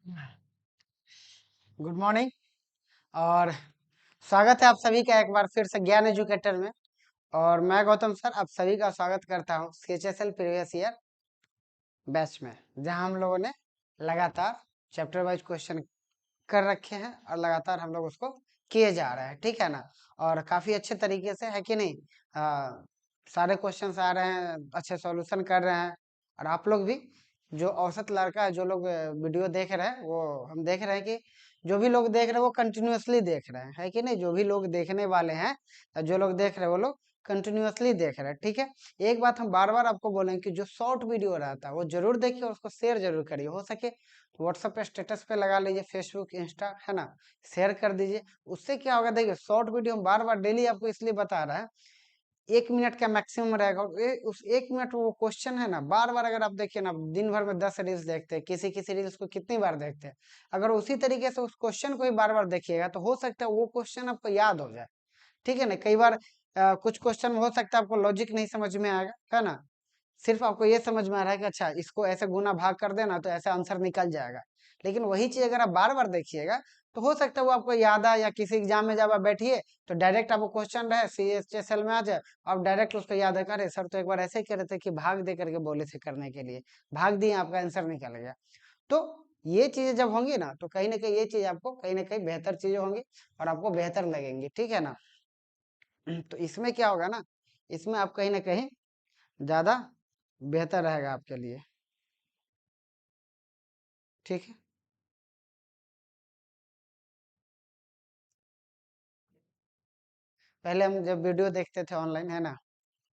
Good morning और स्वागत है आप सभी का एक बार फिर से ज्ञान एजुकेटर में। और मैं गौतम सर आप सभी का स्वागत करता हूँ CHSL प्रीवियस ईयर बैच में, जहां हम लोगों ने लगातार चैप्टर वाइज क्वेश्चन कर रखे हैं और लगातार हम लोग उसको किए जा रहे हैं, ठीक है ना। और काफी अच्छे तरीके से है कि नहीं, सारे क्वेश्चन आ रहे हैं, अच्छे सॉल्यूशन कर रहे हैं। और आप लोग भी जो औसत लड़का है, जो लोग वीडियो देख रहे हैं, वो हम देख रहे हैं कि जो भी लोग देख रहे हैं वो कंटिन्यूअसली देख रहे हैं, है कि नहीं। जो भी लोग देखने वाले हैं, जो लोग देख रहे हैं वो लोग कंटिन्यूअसली देख रहे हैं, ठीक है। एक बात हम बार बार आपको बोलेंगे कि जो शॉर्ट वीडियो रहता है वो जरूर देखिए और उसको शेयर जरूर करिए। हो सके व्हाट्सएप पे स्टेटस पे लगा लीजिए, फेसबुक इंस्टा है ना, शेयर कर दीजिए। उससे क्या होगा, देखिए शॉर्ट वीडियो हम बार बार डेली आपको इसलिए बता रहे हैं, 1 मिनट का मैक्सिमम रहेगा। उस 1 मिनट वो क्वेश्चन है ना, बार बार अगर आप देखिए ना, दिन भर में 10 रील्स देखते हैं, किसी किसी रील्स को कितनी बार देखते हैं। अगर उसी तरीके से उस क्वेश्चन को ही बार बार देखिएगा तो हो सकता है वो क्वेश्चन आपको याद हो जाए, ठीक है ना। कई बार कुछ क्वेश्चन में हो सकता है आपको लॉजिक नहीं समझ में आएगा, है ना। सिर्फ आपको ये समझ में आ रहा है कि अच्छा इसको ऐसे गुना भाग कर देना तो ऐसा आंसर निकल जाएगा। लेकिन वही चीज अगर आप बार बार देखिएगा तो हो सकता है वो आपको याद आए, या किसी एग्जाम में जब आप बैठिए तो डायरेक्ट आपको क्वेश्चन रहे CHSL में आ जाए, आप डायरेक्ट उसको याद है, अरे सर तो एक बार ऐसे ही कह रहे थे कि भाग दे करके बोले थे करने के लिए, भाग दिए, आपका आंसर निकल गया। तो ये चीजें जब होंगी ना तो कहीं ना कहीं ये चीज आपको कहीं ना कहीं बेहतर चीजें होंगी और आपको बेहतर लगेंगी, ठीक है ना। तो इसमें क्या होगा ना, इसमें आप कहीं ना कहीं ज्यादा बेहतर रहेगा आपके लिए, ठीक है। पहले हम जब वीडियो देखते थे ऑनलाइन, है ना,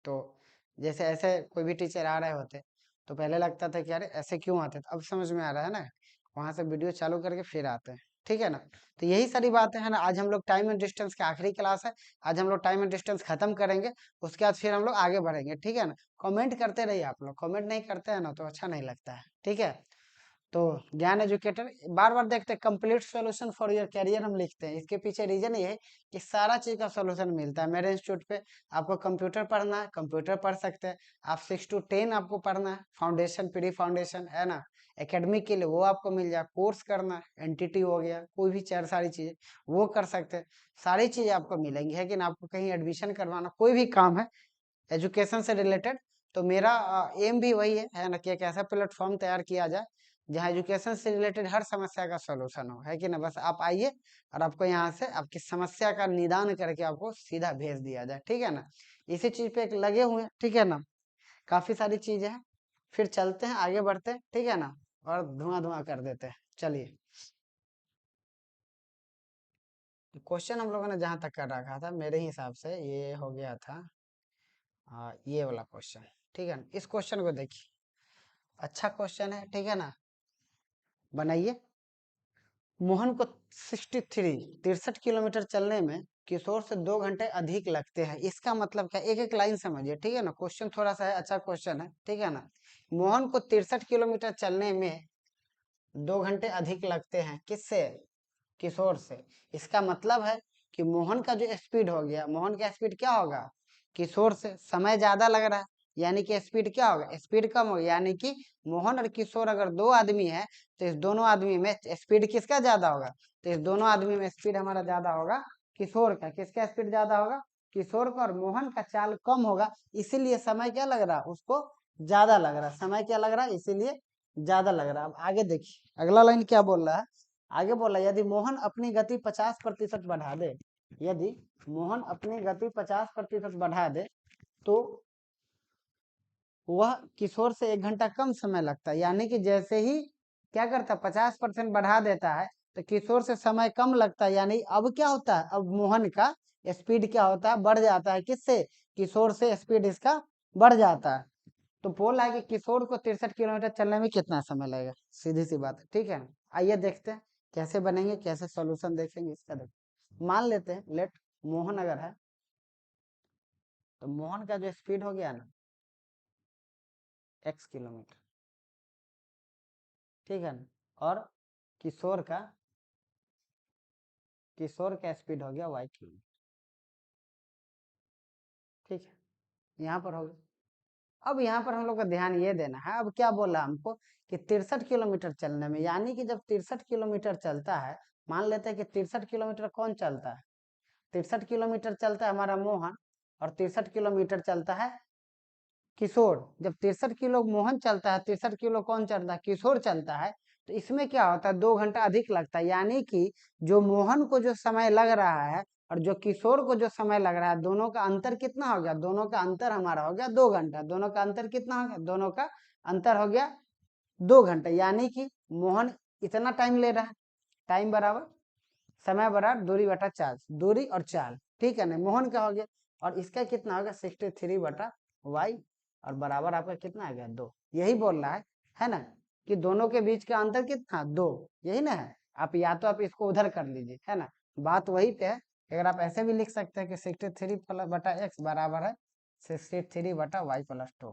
तो जैसे ऐसे कोई भी टीचर आ रहे होते तो पहले लगता था कि अरे ऐसे क्यों आते थे, अब समझ में आ रहा है ना, वहां से वीडियो चालू करके फिर आते हैं, ठीक है ना। तो यही सारी बातें है ना, आज हम लोग टाइम एंड डिस्टेंस की आखिरी क्लास है। आज हम लोग टाइम एंड डिस्टेंस खत्म करेंगे, उसके बाद फिर हम लोग आगे बढ़ेंगे, ठीक है ना। कमेंट करते रहिए आप लोग, कमेंट नहीं करते हैं ना तो अच्छा नहीं लगता है, ठीक है। तो ज्ञान एजुकेटर बार बार देखते हैं, complete solution for your career हम लिखते हैं। इसके पीछे रीजन ये है कि सारा चीज का सॉल्यूशन मिलता है मेरे इंस्टीट्यूट पे। आपको कंप्यूटर पढ़ना है, कंप्यूटर पढ़ सकते हैं आप। 6 to 10 आपको पढ़ना है, फाउंडेशन प्री फाउंडेशन, है ना। एकेडमिक के लिए वो आपको मिल जाए, कोर्स करना है, एनटीटी हो गया, कोई भी चार सारी चीजें वो कर सकते हैं। सारी चीजें आपको मिलेंगी, है कि ना। आपको कहीं एडमिशन करवाना, कोई भी काम है एजुकेशन से रिलेटेड, तो मेरा एम भी वही है ना, कि एक ऐसा प्लेटफॉर्म तैयार किया जाए जहाँ एजुकेशन से रिलेटेड हर समस्या का सलूशन हो, है कि ना। बस आप आइए और आपको यहाँ से आपकी समस्या का निदान करके आपको सीधा भेज दिया जाए, ठीक है ना। इसी चीज पे एक लगे हुए हैं, ठीक है ना। काफी सारी चीजें हैं, फिर चलते हैं आगे बढ़ते हैं, ठीक है ना। और धुआं धुआं कर देते हैं, चलिए। क्वेश्चन हम लोगों ने जहां तक कर रखा था मेरे हिसाब से ये हो गया था, ये वाला क्वेश्चन, ठीक है ना। इस क्वेश्चन को देखिए, अच्छा क्वेश्चन है, ठीक है ना। बनाइए। मोहन को 63 किलोमीटर चलने में किशोर से 2 घंटे अधिक लगते हैं, इसका मतलब क्या। एक एक लाइन समझिए, ठीक है ना। क्वेश्चन थोड़ा सा है, अच्छा क्वेश्चन है, ठीक है ना। मोहन को 63 किलोमीटर चलने में 2 घंटे अधिक लगते हैं, किससे, किशोर से। इसका मतलब है कि मोहन का जो स्पीड हो गया, मोहन का स्पीड क्या होगा, किशोर से। समय ज्यादा लग रहा है यानी कि स्पीड क्या होगा, स्पीड कम होगा। यानी कि मोहन और किशोर अगर दो आदमी है तो इस दोनों आदमी में स्पीड किसका ज्यादा होगा, तो इस दोनों आदमी में स्पीड हमारा ज्यादा होगा किशोर का। किसका स्पीड ज्यादा होगा, किशोर का। और मोहन का चाल कम होगा, इसीलिए समय क्या लग रहा है उसको, ज्यादा लग रहा है। समय क्या लग रहा है, इसीलिए ज्यादा लग रहा है। अब आगे देखिए अगला लाइन क्या बोल रहा है। आगे बोला यदि मोहन अपनी गति 50% बढ़ा दे, यदि मोहन अपनी गति 50% बढ़ा दे तो वह किशोर से 1 घंटा कम समय लगता है। यानी कि जैसे ही क्या करता है, 50% बढ़ा देता है तो किशोर से समय कम लगता है। यानी अब क्या होता है, अब मोहन का स्पीड क्या होता है, बढ़ जाता है। किससे, किशोर से स्पीड इसका बढ़ जाता है। तो बोला है कि किशोर को 63 किलोमीटर चलने में कितना समय लगेगा, सीधी सी बात है, ठीक है। आइए देखते हैं कैसे बनेंगे, कैसे सॉल्यूशन देखेंगे इसका। देखो मान लेते हैं, लेट मोहन अगर है तो मोहन का जो स्पीड हो गया ना x किलोमीटर, ठीक है ना। और किशोर का, किशोर का स्पीड हो गया y किलोमीटर, ठीक है। यहाँ पर हो गया अब यहाँ पर हम लोग का ध्यान ये देना है, अब क्या बोला हमको कि 63 किलोमीटर चलने में, यानी कि जब 63 किलोमीटर चलता है, मान लेते हैं कि 63 किलोमीटर कौन चलता है, 63 किलोमीटर चलता है हमारा मोहन, और 63 किलोमीटर चलता है किशोर। जब 63 किलो मोहन चलता है, 63 किलो कौन चलता है, किशोर चलता है, तो इसमें क्या होता है, 2 घंटा अधिक लगता है। यानी कि जो मोहन को जो समय लग रहा है और जो किशोर को जो समय लग रहा है, दोनों का अंतर कितना हो गया, दोनों का अंतर हमारा हो गया 2 घंटा। दोनों का अंतर कितना हो गया, दोनों का अंतर हो गया 2 घंटे। यानी कि मोहन इतना टाइम ले रहा है, टाइम बराबर समय बराबर दूरी बटा चार्ज, दूरी और चाल, ठीक है ना, मोहन का हो गया। और इसका कितना होगा 63 बटा वाई, और बराबर आपका कितना आ गया 2। यही बोल रहा है ना, कि दोनों के बीच का अंतर कितना 2, यही ना है। आप या तो आप इसको उधर कर लीजिए, है ना, बात वही पे है। अगर आप ऐसे भी लिख सकते हैं कि 63 बटा एक्स बराबर है 63 बटा वाई प्लस 2,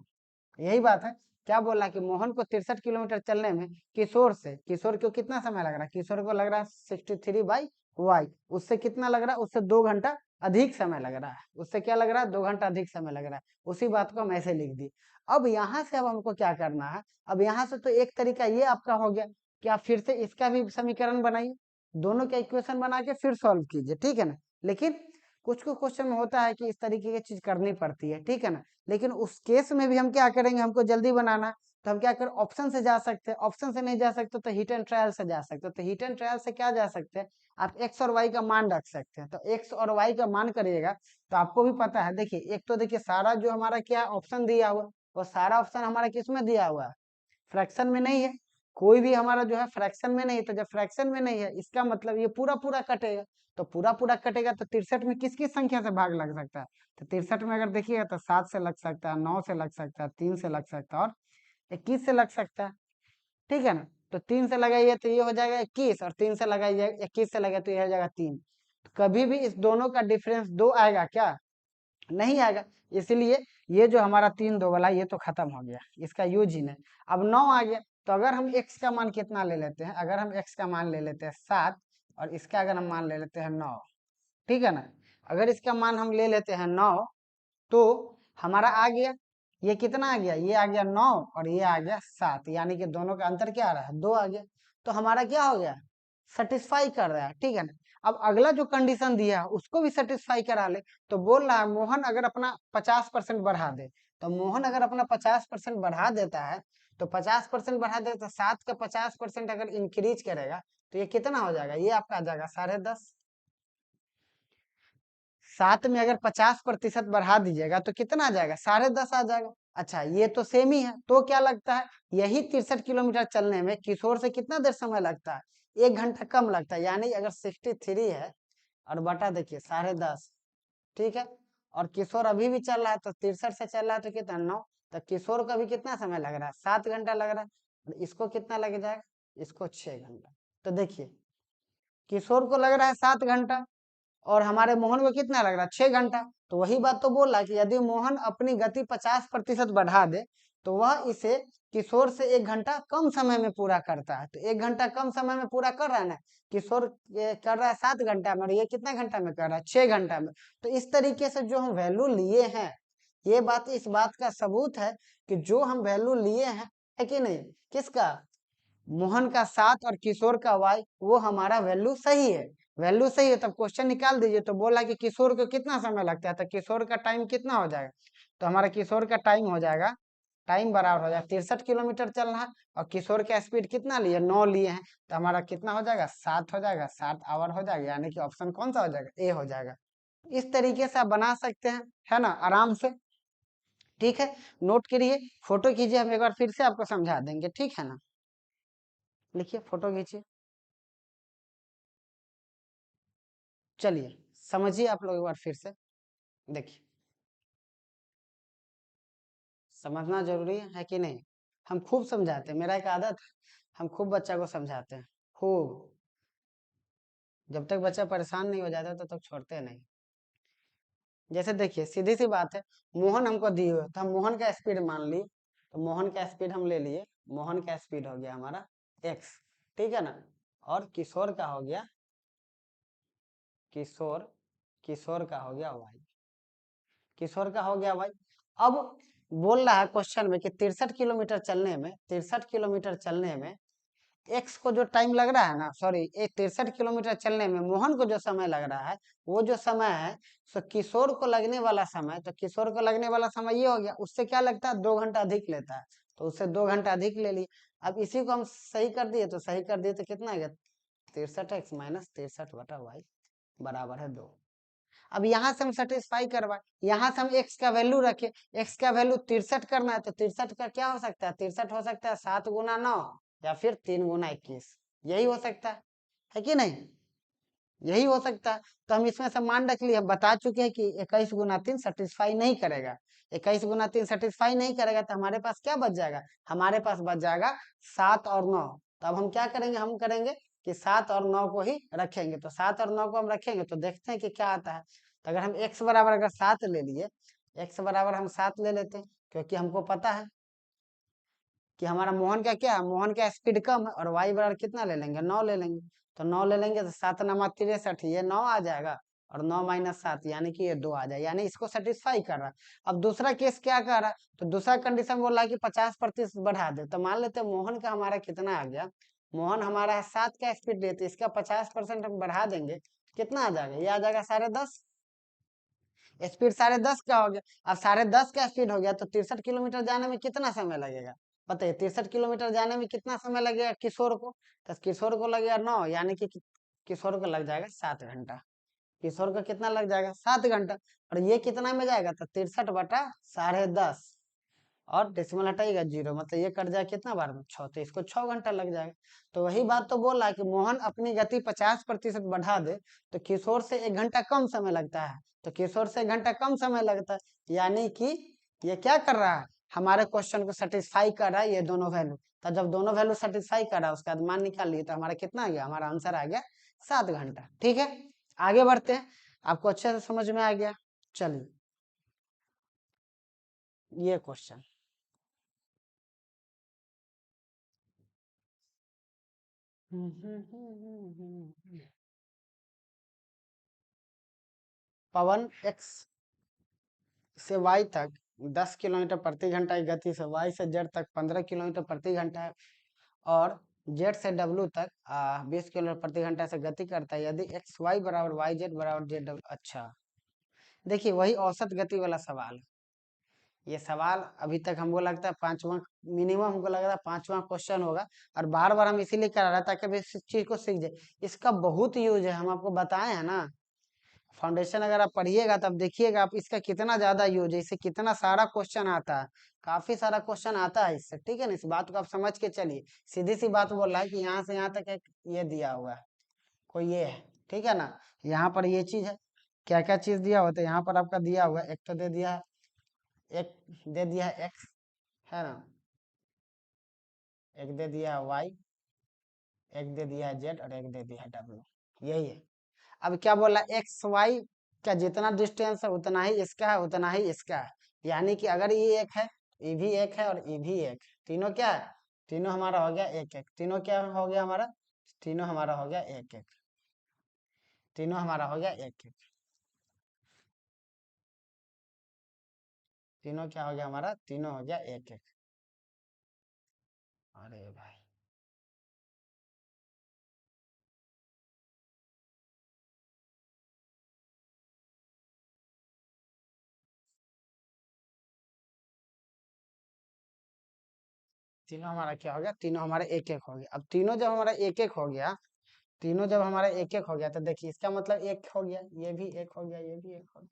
यही बात है। क्या बोला कि मोहन को 63 किलोमीटर चलने में किशोर को कितना समय लग रहा है, किशोर को लग रहा है 63 बाई वाई, उससे कितना लग रहा है, उससे 2 घंटा अधिक समय लग रहा है, उससे क्या लग रहा है 2 घंटा अधिक समय लग रहा है। उसी बात को हम ऐसे लिख दिए। अब यहाँ से अब हमको क्या करना है, अब यहाँ से तो एक तरीका ये आपका हो गया कि आप फिर से इसका भी समीकरण बनाइए, दोनों का इक्वेशन बना के फिर सॉल्व कीजिए, ठीक है ना। लेकिन कुछ कुछ क्वेश्चन में होता है कि इस तरीके की चीज करनी पड़ती है, ठीक है ना। लेकिन उस केस में भी हम क्या करेंगे, हमको जल्दी बनाना, तो हम क्या करें, ऑप्शन से जा सकते हैं, ऑप्शन से नहीं जा सकते तो हिट एंड ट्रायल से जा सकते हैं। तो हिट एंड ट्रायल से क्या जा सकते हैं, आप एक्स और वाई का मान रख सकते हैं। तो एक्स और वाई का मान करिएगा तो आपको भी पता है, देखिए एक तो देखिए सारा जो हमारा क्या ऑप्शन दिया हुआ, वो सारा ऑप्शन हमारा किस में दिया हुआ है, फ्रैक्शन में नहीं है। कोई भी हमारा जो है फ्रैक्शन में नहीं, तो जब फ्रैक्शन में नहीं है इसका मतलब ये पूरा पूरा कटेगा। तो पूरा पूरा कटेगा तो 63 में किस किस संख्या से भाग लग सकता है, तो 63 में अगर देखिएगा तो 7 से लग सकता है, 9 से लग सकता है, 3 से लग सकता है और 21 से लग सकता है, ठीक है ना। तो 3 से लगाइए तो ये हो जाएगा 21, और 3 से लगाइए 21 से लगे तो ये हो जाएगा 3। तो कभी भी इस दोनों का डिफरेंस 2 आएगा क्या, नहीं आएगा। इसलिए ये जो हमारा 3 2 वाला ये तो खत्म हो गया, इसका यूज ही नहीं। अब 9 आ गया, तो अगर हम x का मान कितना ले लेते हैं, अगर हम x का मान ले लेते हैं 7, और इसका अगर हम मान ले लेते हैं 9, ठीक है ना। अगर इसका मान हम ले लेते हैं 9, तो हमारा आ गया, ये कितना आ गया, ये आ गया 9 और ये आ गया 7, यानी कि दोनों का अंतर क्या आ रहा है 2 आ गया। तो हमारा क्या हो गया, सेटिस्फाई कर रहा है, ठीक है ना। अब अगला जो कंडीशन दिया है उसको भी सेटिस्फाई करा ले। तो बोल रहा है मोहन अगर अपना 50% बढ़ा दे, तो मोहन अगर अपना 50% बढ़ा देता है, तो 50% बढ़ा दे तो 7 का 50% अगर इंक्रीज करेगा तो ये कितना हो जाएगा, ये आपका आ जाएगा 10.5। 7 में अगर 50% बढ़ा दीजिएगा तो कितना आ जाएगा, 10.5 आ जाएगा। अच्छा ये तो सेम ही है, तो क्या लगता है, यही 63 किलोमीटर चलने में किशोर से कितना देर समय लगता है, 1 घंटा कम लगता है। यानी अगर 63 है और बटा देखिए 10.5, ठीक है, और किशोर अभी भी चल रहा है तो 63 से चल रहा है तो कितना 9, तो किशोर का भी कितना समय लग रहा है 7 घंटा लग रहा है। इसको कितना लग जाएगा, इसको 6 घंटा। तो देखिए किशोर को लग रहा है 7 घंटा और हमारे मोहन को कितना लग रहा है 6 घंटा। तो वही बात तो बोल रहा है कि यदि मोहन अपनी गति 50% बढ़ा दे तो वह इसे किशोर से 1 घंटा कम समय में पूरा करता है। तो 1 घंटा कम समय में पूरा कर रहा है ना, किशोर कर रहा है 7 घंटा में और ये कितना घंटा में कर रहा है 6 घंटा में। तो इस तरीके से जो हम वैल्यू लिए हैं, ये बात इस बात का सबूत है कि जो हम वैल्यू लिए हैं, है कि नहीं, किसका, मोहन का 7 और किशोर का वाई, वो हमारा वैल्यू सही है। वैल्यू सही है तब क्वेश्चन निकाल दीजिए। तो बोला कि किशोर को कितना समय लगता है, तो किशोर का टाइम कितना हो जाएगा, तो हमारा किशोर का टाइम हो जाएगा, टाइम बराबर हो जाएगा 63 किलोमीटर चलना है, और किशोर का स्पीड कितना लिए 9 लिए हैं, तो हमारा कितना हो जाएगा 7 हो जाएगा, 7 आवर हो जाएगा। यानी कि ऑप्शन कौन सा हो जाएगा, ए हो जाएगा। इस तरीके से आप बना सकते हैं, है ना, आराम से, ठीक है। नोट करिए, फोटो कीजिए, हम एक बार फिर से आपको समझा देंगे, ठीक है ना। लिखिए, फोटो खींचिए, चलिए समझिए आप लोग एक बार फिर से, देखिए समझना जरूरी है कि नहीं। हम खूब समझाते हैं, मेरा एक आदत है, हम खूब बच्चा को समझाते हैं, खूब, जब तक बच्चा परेशान नहीं हो जाता तब तक छोड़ते नहीं। जैसे देखिए सीधी सी बात है, मोहन हमको दी हुई है, तो हम मोहन का स्पीड मान ली, तो मोहन का स्पीड हम ले लिए, मोहन का स्पीड हो गया हमारा x, ठीक है ना। और किशोर का हो गया, किशोर किशोर का हो गया y, किशोर का हो गया y। अब बोल रहा है क्वेश्चन में कि 63 किलोमीटर चलने में एक्स को जो टाइम लग रहा है ना, सॉरी, ये 63 किलोमीटर चलने में मोहन को जो समय लग रहा है, वो जो समय है, सो किशोर को लगने वाला समय, तो किशोर को लगने वाला समय ये हो गया, उससे क्या लगता है 2 घंटा अधिक लेता है, तो उससे 2 घंटा अधिक ले लिए। अब इसी को हम सही कर दिए, तो सही कर दिए तो कितना आ गया, 63x माइनस 63/y बराबर है 2। अब यहाँ से हम सेटिस्फाई करवाए, यहाँ से हम एक्स का वैल्यू रखे, एक्स का वैल्यू 63 करना है, तो 63 का क्या हो सकता है, 63 हो सकता है 7 × 9 या फिर 3 × 21, यही हो सकता है कि नहीं, यही हो सकता है। तो हम इसमें से मान रख लिए, हम बता चुके हैं कि 21 × 3 सेटिस्फाई नहीं करेगा, 21 × 3 सेटिस्फाई नहीं करेगा, तो हमारे पास क्या बच जाएगा, हमारे पास बच जाएगा 7 और 9। तो अब हम क्या करेंगे, हम करेंगे कि 7 और 9 को ही रखेंगे, तो 7 और 9 को हम रखेंगे तो देखते हैं कि क्या आता है। तो अगर हम x बराबर अगर 7 ले लिए, x बराबर हम 7 ले लेते हैं, क्योंकि हमको पता है कि हमारा मोहन का क्या है, मोहन का स्पीड कम है, और y बराबर कितना ले लेंगे, 9 ले लेंगे, तो 9 ले लेंगे तो 7 × 9 = 63, ये 9 आ जाएगा, और 9 - 7 यानी कि ये 2 आ जाए, यानी इसको सेटिस्फाई कर रहा है। अब दूसरा केस क्या कर रहा है, तो दूसरा कंडीशन बोल रहा है कि 50% बढ़ा दे, तो मान लेते हैं मोहन का हमारा कितना आ गया, मोहन हमारा है 7 का स्पीड देते, इसका 50% हम बढ़ा देंगे, कितना आ जाएगा, ये आ जाएगा 10.5, स्पीड 10.5 का हो गया। अब 10.5 का स्पीड हो गया, तो 63 किलोमीटर जाने में कितना समय लगेगा, बताइए, 63 किलोमीटर जाने में कितना समय लगेगा किशोर को, तो किशोर को लगेगा 9, यानी कि किशोर को लग जाएगा 7 घंटा, किशोर को कितना लग जाएगा 7 घंटा, और ये कितना में जाएगा, तो 63/10.5, और डेसिमल हटाइएगा 0, मतलब ये कट जाए कितना बार में 6, तो इसको 6 घंटा लग जाएगा। तो वही बात तो बोल रहा है कि मोहन अपनी गति 50% बढ़ा दे, तो किशोर से 1 घंटा कम समय लगता है, तो किशोर से 1 घंटा कम समय लगता है, यानी कि ये क्या कर रहा है, हमारे क्वेश्चन को सेटिस्फाई कर रहा है ये दोनों वैल्यू। तो जब दोनों वैल्यू सेटिस्फाई कर रहा है, उसका मान निकाल लिए, तो हमारा कितना आ गया, हमारा आंसर आ गया 7 घंटा। ठीक है, आगे बढ़ते हैं, आपको अच्छे से समझ में आ गया। चलिए, ये क्वेश्चन पवन x से y तक 10 किलोमीटर प्रति घंटा की गति से y से z तक 15 किलोमीटर प्रति घंटा है, और z से w तक 20 किलोमीटर प्रति घंटा से गति करता है, यदि x y बराबर y z बराबर z w। अच्छा, देखिए वही औसत गति वाला सवाल है। ये सवाल अभी तक हमको लगता है पांचवा, मिनिमम हमको लग रहा है पांचवा क्वेश्चन होगा, और बार बार हम इसीलिए करा रहा है ताकि इस चीज को सीख जाए। इसका बहुत यूज है, हम आपको बताए हैं ना, फाउंडेशन अगर आप पढ़िएगा तब देखिएगा आप इसका कितना ज्यादा यूज है, इससे कितना सारा क्वेश्चन आता है, काफी सारा क्वेश्चन आता है इससे। ठीक है ना, इस बात को आप समझ के चलिए, सीधी सी बात बोल रहा है कि यहाँ से यहाँ तक एक ये दिया हुआ है, कोई ये है, ठीक है ना, यहाँ पर ये चीज है, क्या क्या चीज दिया हुआ, तो यहाँ पर आपका दिया हुआ है, एक तो दे दिया है, एक दे दिया है एक्स, है ना, एक दे दिया है वाई, एक दे दिया है जेड, और एक दे दिया है डब्ल्यू, यही है। अब क्या बोला, एक्स वाई का जितना डिस्टेंस है उतना ही इसका है, उतना ही इसका है, यानी कि अगर ये एक है, ये भी एक है, और ये भी एक, तीनों क्या है, तीनों हमारा हो गया एक एक, तीनों क्या हो गया हमारा, तीनों हमारा हो गया एक एक, तीनों हमारा हो गया एक एक, तीनों क्या हो गया हमारा, तीनों हो गया एक एक। अरे भाई, तीनों हमारा क्या हो गया, तीनों हमारे एक एक हो गया। अब तीनों जब हमारा एक एक हो गया, तीनों जब हमारा एक एक हो गया, तो देखिए इसका मतलब एक हो गया, ये भी एक हो गया, ये भी एक हो गया,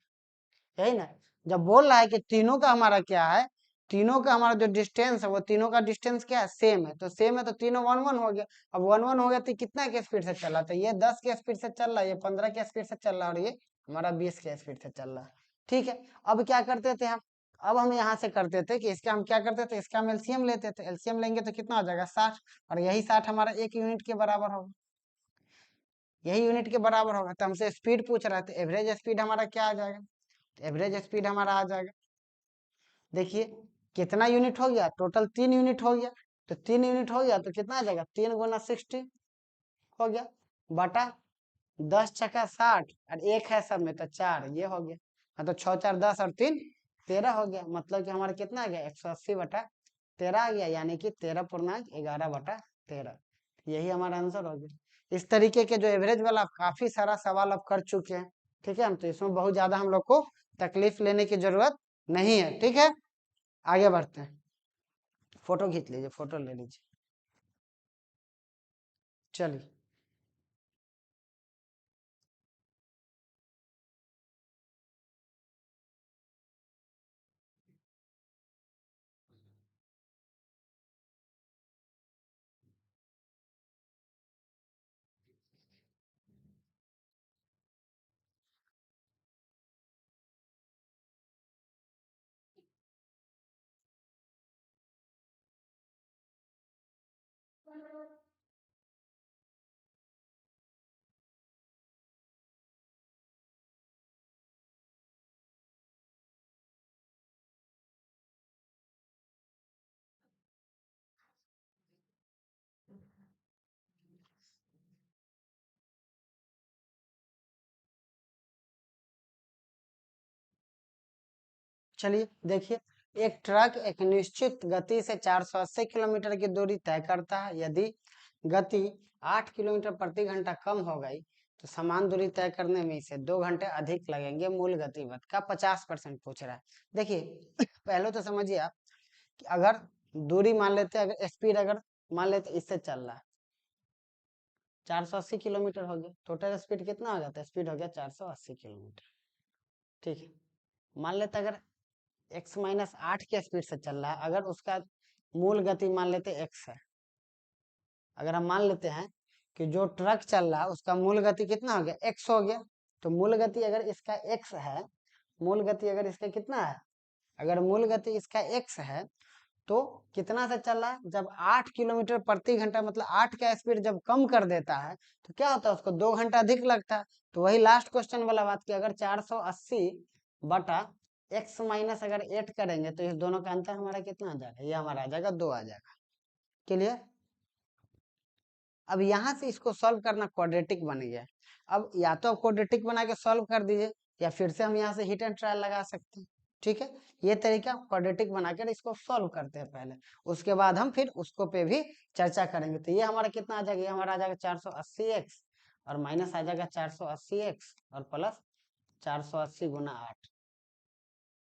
यही ना। जब बोल रहा है कि तीनों का हमारा क्या है, तीनों का हमारा जो डिस्टेंस है, वो तीनों का डिस्टेंस क्या है, सेम है, तो सेम है, तो तीनों 1 1 हो गया। अब 1 1 हो गया तो कितना के स्पीड से चल रहा, तो ये 10 के स्पीड से चल रहा है, ये 15 के स्पीड से चल रहा है, और ये हमारा 20 के स्पीड से चल रहा है। ठीक है, अब क्या करते थे हम, अब हम यहाँ से करते थे कि इसका हम क्या करते थे, इसका हम एलसीएम लेते थे, एलसीएम लेंगे तो कितना हो जाएगा 60, और यही 60 हमारा 1 यूनिट के बराबर होगा, यही यूनिट के बराबर होगा। तो हमसे स्पीड पूछ रहा था, एवरेज स्पीड हमारा क्या आ जाएगा, एवरेज स्पीड हमारा आ जाएगा, देखिए कितना यूनिट हो गया, टोटल 3 यूनिट हो गया, तो 3 यूनिट हो गया तो कितना आ जाएगा, 3 × 60 हो गया, बटा 10 × 60, और एक है सब में तो 4, ये हो गया, हाँ, तो 6 4 10 और 3 13 हो गया, मतलब कि हमारा कितना आ गया 180/13 आ गया, यानी कि 13.11/13। यही हमारा आंसर हो गया। इस तरीके के जो एवरेज वाला काफी सारा सवाल आप कर चुके हैं, ठीक है, तो इसमें बहुत ज्यादा हम लोग को तकलीफ लेने की जरूरत नहीं है, ठीक है। आगे बढ़ते हैं, फोटो खींच लीजिए, फोटो ले लीजिए, चलिए। चलिए देखिए, एक ट्रक एक निश्चित गति से 480 किलोमीटर की दूरी तय करता है। यदि गति 8 किलोमीटर प्रति घंटा कम हो गई तो समान दूरी तय करने में इसे 2 घंटे अधिक लगेंगे। मूल गतिवेग का 50% पूछ रहा है। देखिए पहले तो समझिए आप कि अगर दूरी मान लेते हैं, अगर स्पीड अगर मान लेते इससे चल रहा है 480 किलोमीटर हो गया, टोटल स्पीड कितना हो जाता है, स्पीड हो गया 480 किलोमीटर, ठीक है। मान लेते अगर x-8 की स्पीड से चल रहा है, अगर उसका मूल गति मान लेते x है, अगर हम मान लेते हैं कि जो ट्रक चल रहा है उसका मूल गति कितना हो गया x हो गया, तो मूल गति अगर इसका x है, मूल गति अगर इसका कितना है, अगर मूल गति इसका x है तो कितना से चल रहा है, जब 8 किलोमीटर प्रति घंटा मतलब 8 का स्पीड जब कम कर देता है तो क्या होता है, उसको 2 घंटा अधिक लगता है। तो वही लास्ट क्वेश्चन वाला बात की, अगर 480 बटा x - अगर 8 करेंगे तो इस दोनों का अंतर हमारा कितना आ जाएगा, ये हमारा आ जाएगा 2 आ जाएगा। क्लियर। अब यहाँ से इसको सॉल्व करना क्वाड्रेटिक बन गया। अब या तो आप क्वाड्रेटिक बना के सॉल्व कर दीजिए, या फिर से हम यहाँ से हिट एंड ट्रायल लगा सकते हैं, ठीक है। ये तरीका क्वाड्रेटिक बनाकर इसको सॉल्व करते हैं पहले, उसके बाद हम फिर उसको पे भी चर्चा करेंगे। तो ये हमारा कितना आ जाएगा, ये हमारा आ जाएगा 480x, और माइनस आ जाएगा 480x, और प्लस 480 गुना 8,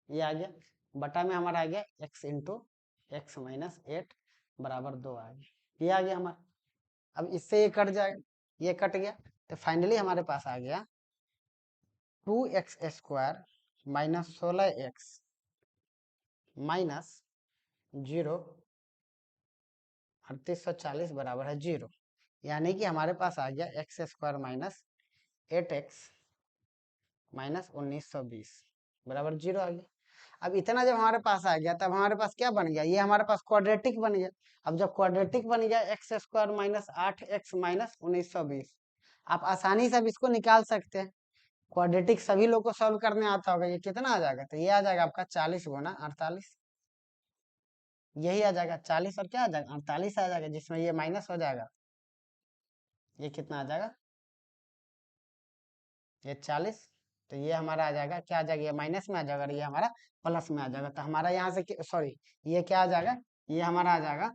ये आ गया। बटा में हमारा आ गया x इंटू x - 8 बराबर 2 आ गया, ये आ गया हमारा। अब इससे ये कट जाएगा, ये कट गया, तो फाइनली हमारे पास आ गया 2x² - 16x माइनस 0 3840 बराबर है 0, यानी कि हमारे पास आ गया x² - 8x माइनस 1920 बराबर 0 आ गया। अब इतना जब हमारे पास आ गया तब हमारे पास क्या बन गया, ये हमारे पास क्वाड्रेटिक बन गया। अब जब क्वाड्रेटिक बन गया x² - 8x माइनस 1920, आप आसानी से अब इसको निकाल सकते हैं। क्वाड्रेटिक सभी लोग को सॉल्व करने आता होगा, ये कितना आ जाएगा, तो ये आ जाएगा आपका 40 गुना 48, यही आ जाएगा 40 और क्या आ जाएगा 48 आ जाएगा, जिसमें ये माइनस हो जाएगा, ये कितना आ जाएगा, ये 40, तो ये हमारा आ जाएगा क्या आ जाएगा, ये माइनस में आ जाएगा और ये हमारा प्लस में आ जाएगा। तो हमारा यहाँ से सॉरी ये क्या आ जाएगा, ये हमारा आ जाएगा,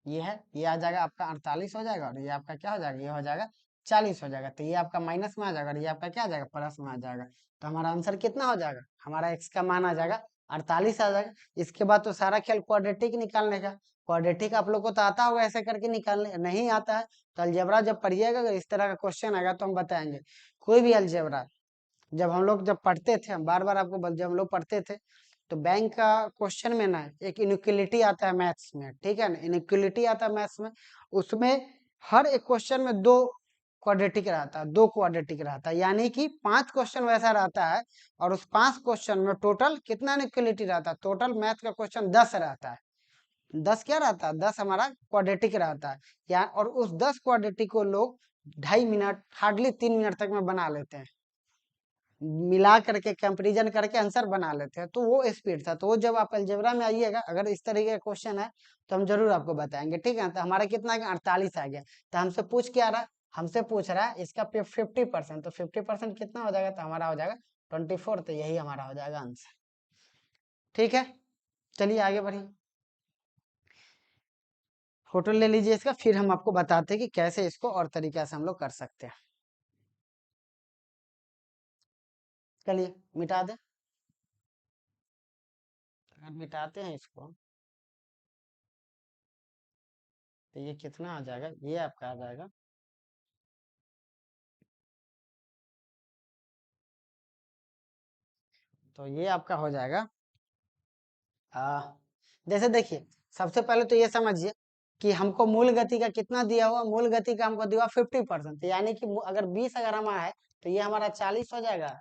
ये है, ये आ जाएगा आपका 48 हो जाएगा, और ये आपका क्या हो जाएगा, ये हो जाएगा 40 हो जाएगा। तो ये आपका माइनस में आ जाएगा और ये आपका क्या आ जाएगा, प्लस में आ जाएगा। तो हमारा आंसर कितना हो जाएगा, हमारा x का मान आ जाएगा 48 आ जाएगा। इसके बाद तो सारा खेल क्वाड्रेटिक निकालने का। क्वाड्रेटिक आप लोग को तो आता होगा ऐसे करके निकालने, नहीं आता है तो अलजेब्रा जब पढ़िएगा, अगर इस तरह का क्वेश्चन आएगा तो हम बताएंगे। कोई भी अलजेब्रा जब पढ़ते थे, हम बार बार आपको जब हम लोग पढ़ते थे, तो बैंक का क्वेश्चन में ना एक इनइक्वालिटी आता है मैथ्स में, ठीक है ना, इनइक्वालिटी आता है मैथ्स में, उसमें हर एक क्वेश्चन में दो क्वाड्रेटिक रहता है, दो क्वाड्रेटिक रहता है, यानी कि 5 क्वेश्चन वैसा रहता है, और उस 5 क्वेश्चन में टोटल कितना इनइक्वालिटी रहता है, टोटल मैथ का क्वेश्चन 10 रहता है। 10 क्या रहता है, 10 हमारा क्वाड्रेटिक रहता है, या और उस 10 क्वाड्रेटिक को लोग 2.5 मिनट हार्डली 3 मिनट तक में बना लेते हैं, मिला करके कंपैरिजन करके आंसर बना लेते हैं। तो वो स्पीड था। तो वो जब आप अलजेब्रा में आइएगा, अगर इस तरीके का क्वेश्चन है तो हम जरूर आपको बताएंगे, ठीक है। तो हमारा कितना आ गया 48 आ गया। तो हमसे पूछ क्या रहा, हमसे पूछ रहा है इसका 50%, तो 50% कितना हो जाएगा, तो हमारा हो जाएगा 24, तो यही हमारा हो जाएगा आंसर। ठीक है, चलिए आगे बढ़िए। फोटो ले लीजिए इसका, फिर हम आपको बताते हैं कि कैसे इसको और तरीके से हम लोग कर सकते हैं। चलिए मिटा दें। अगर मिटाते हैं इसको तो ये कितना आ जाएगा, ये आपका आ जाएगा तो ये आपका हो जाएगा आ, जैसे देखिए, सबसे पहले तो ये समझिए कि हमको मूल गति का कितना दिया हुआ, मूल गति का हमको दिया 50%, यानी कि अगर 20 अगर हमारा है तो ये हमारा 40 हो जाएगा,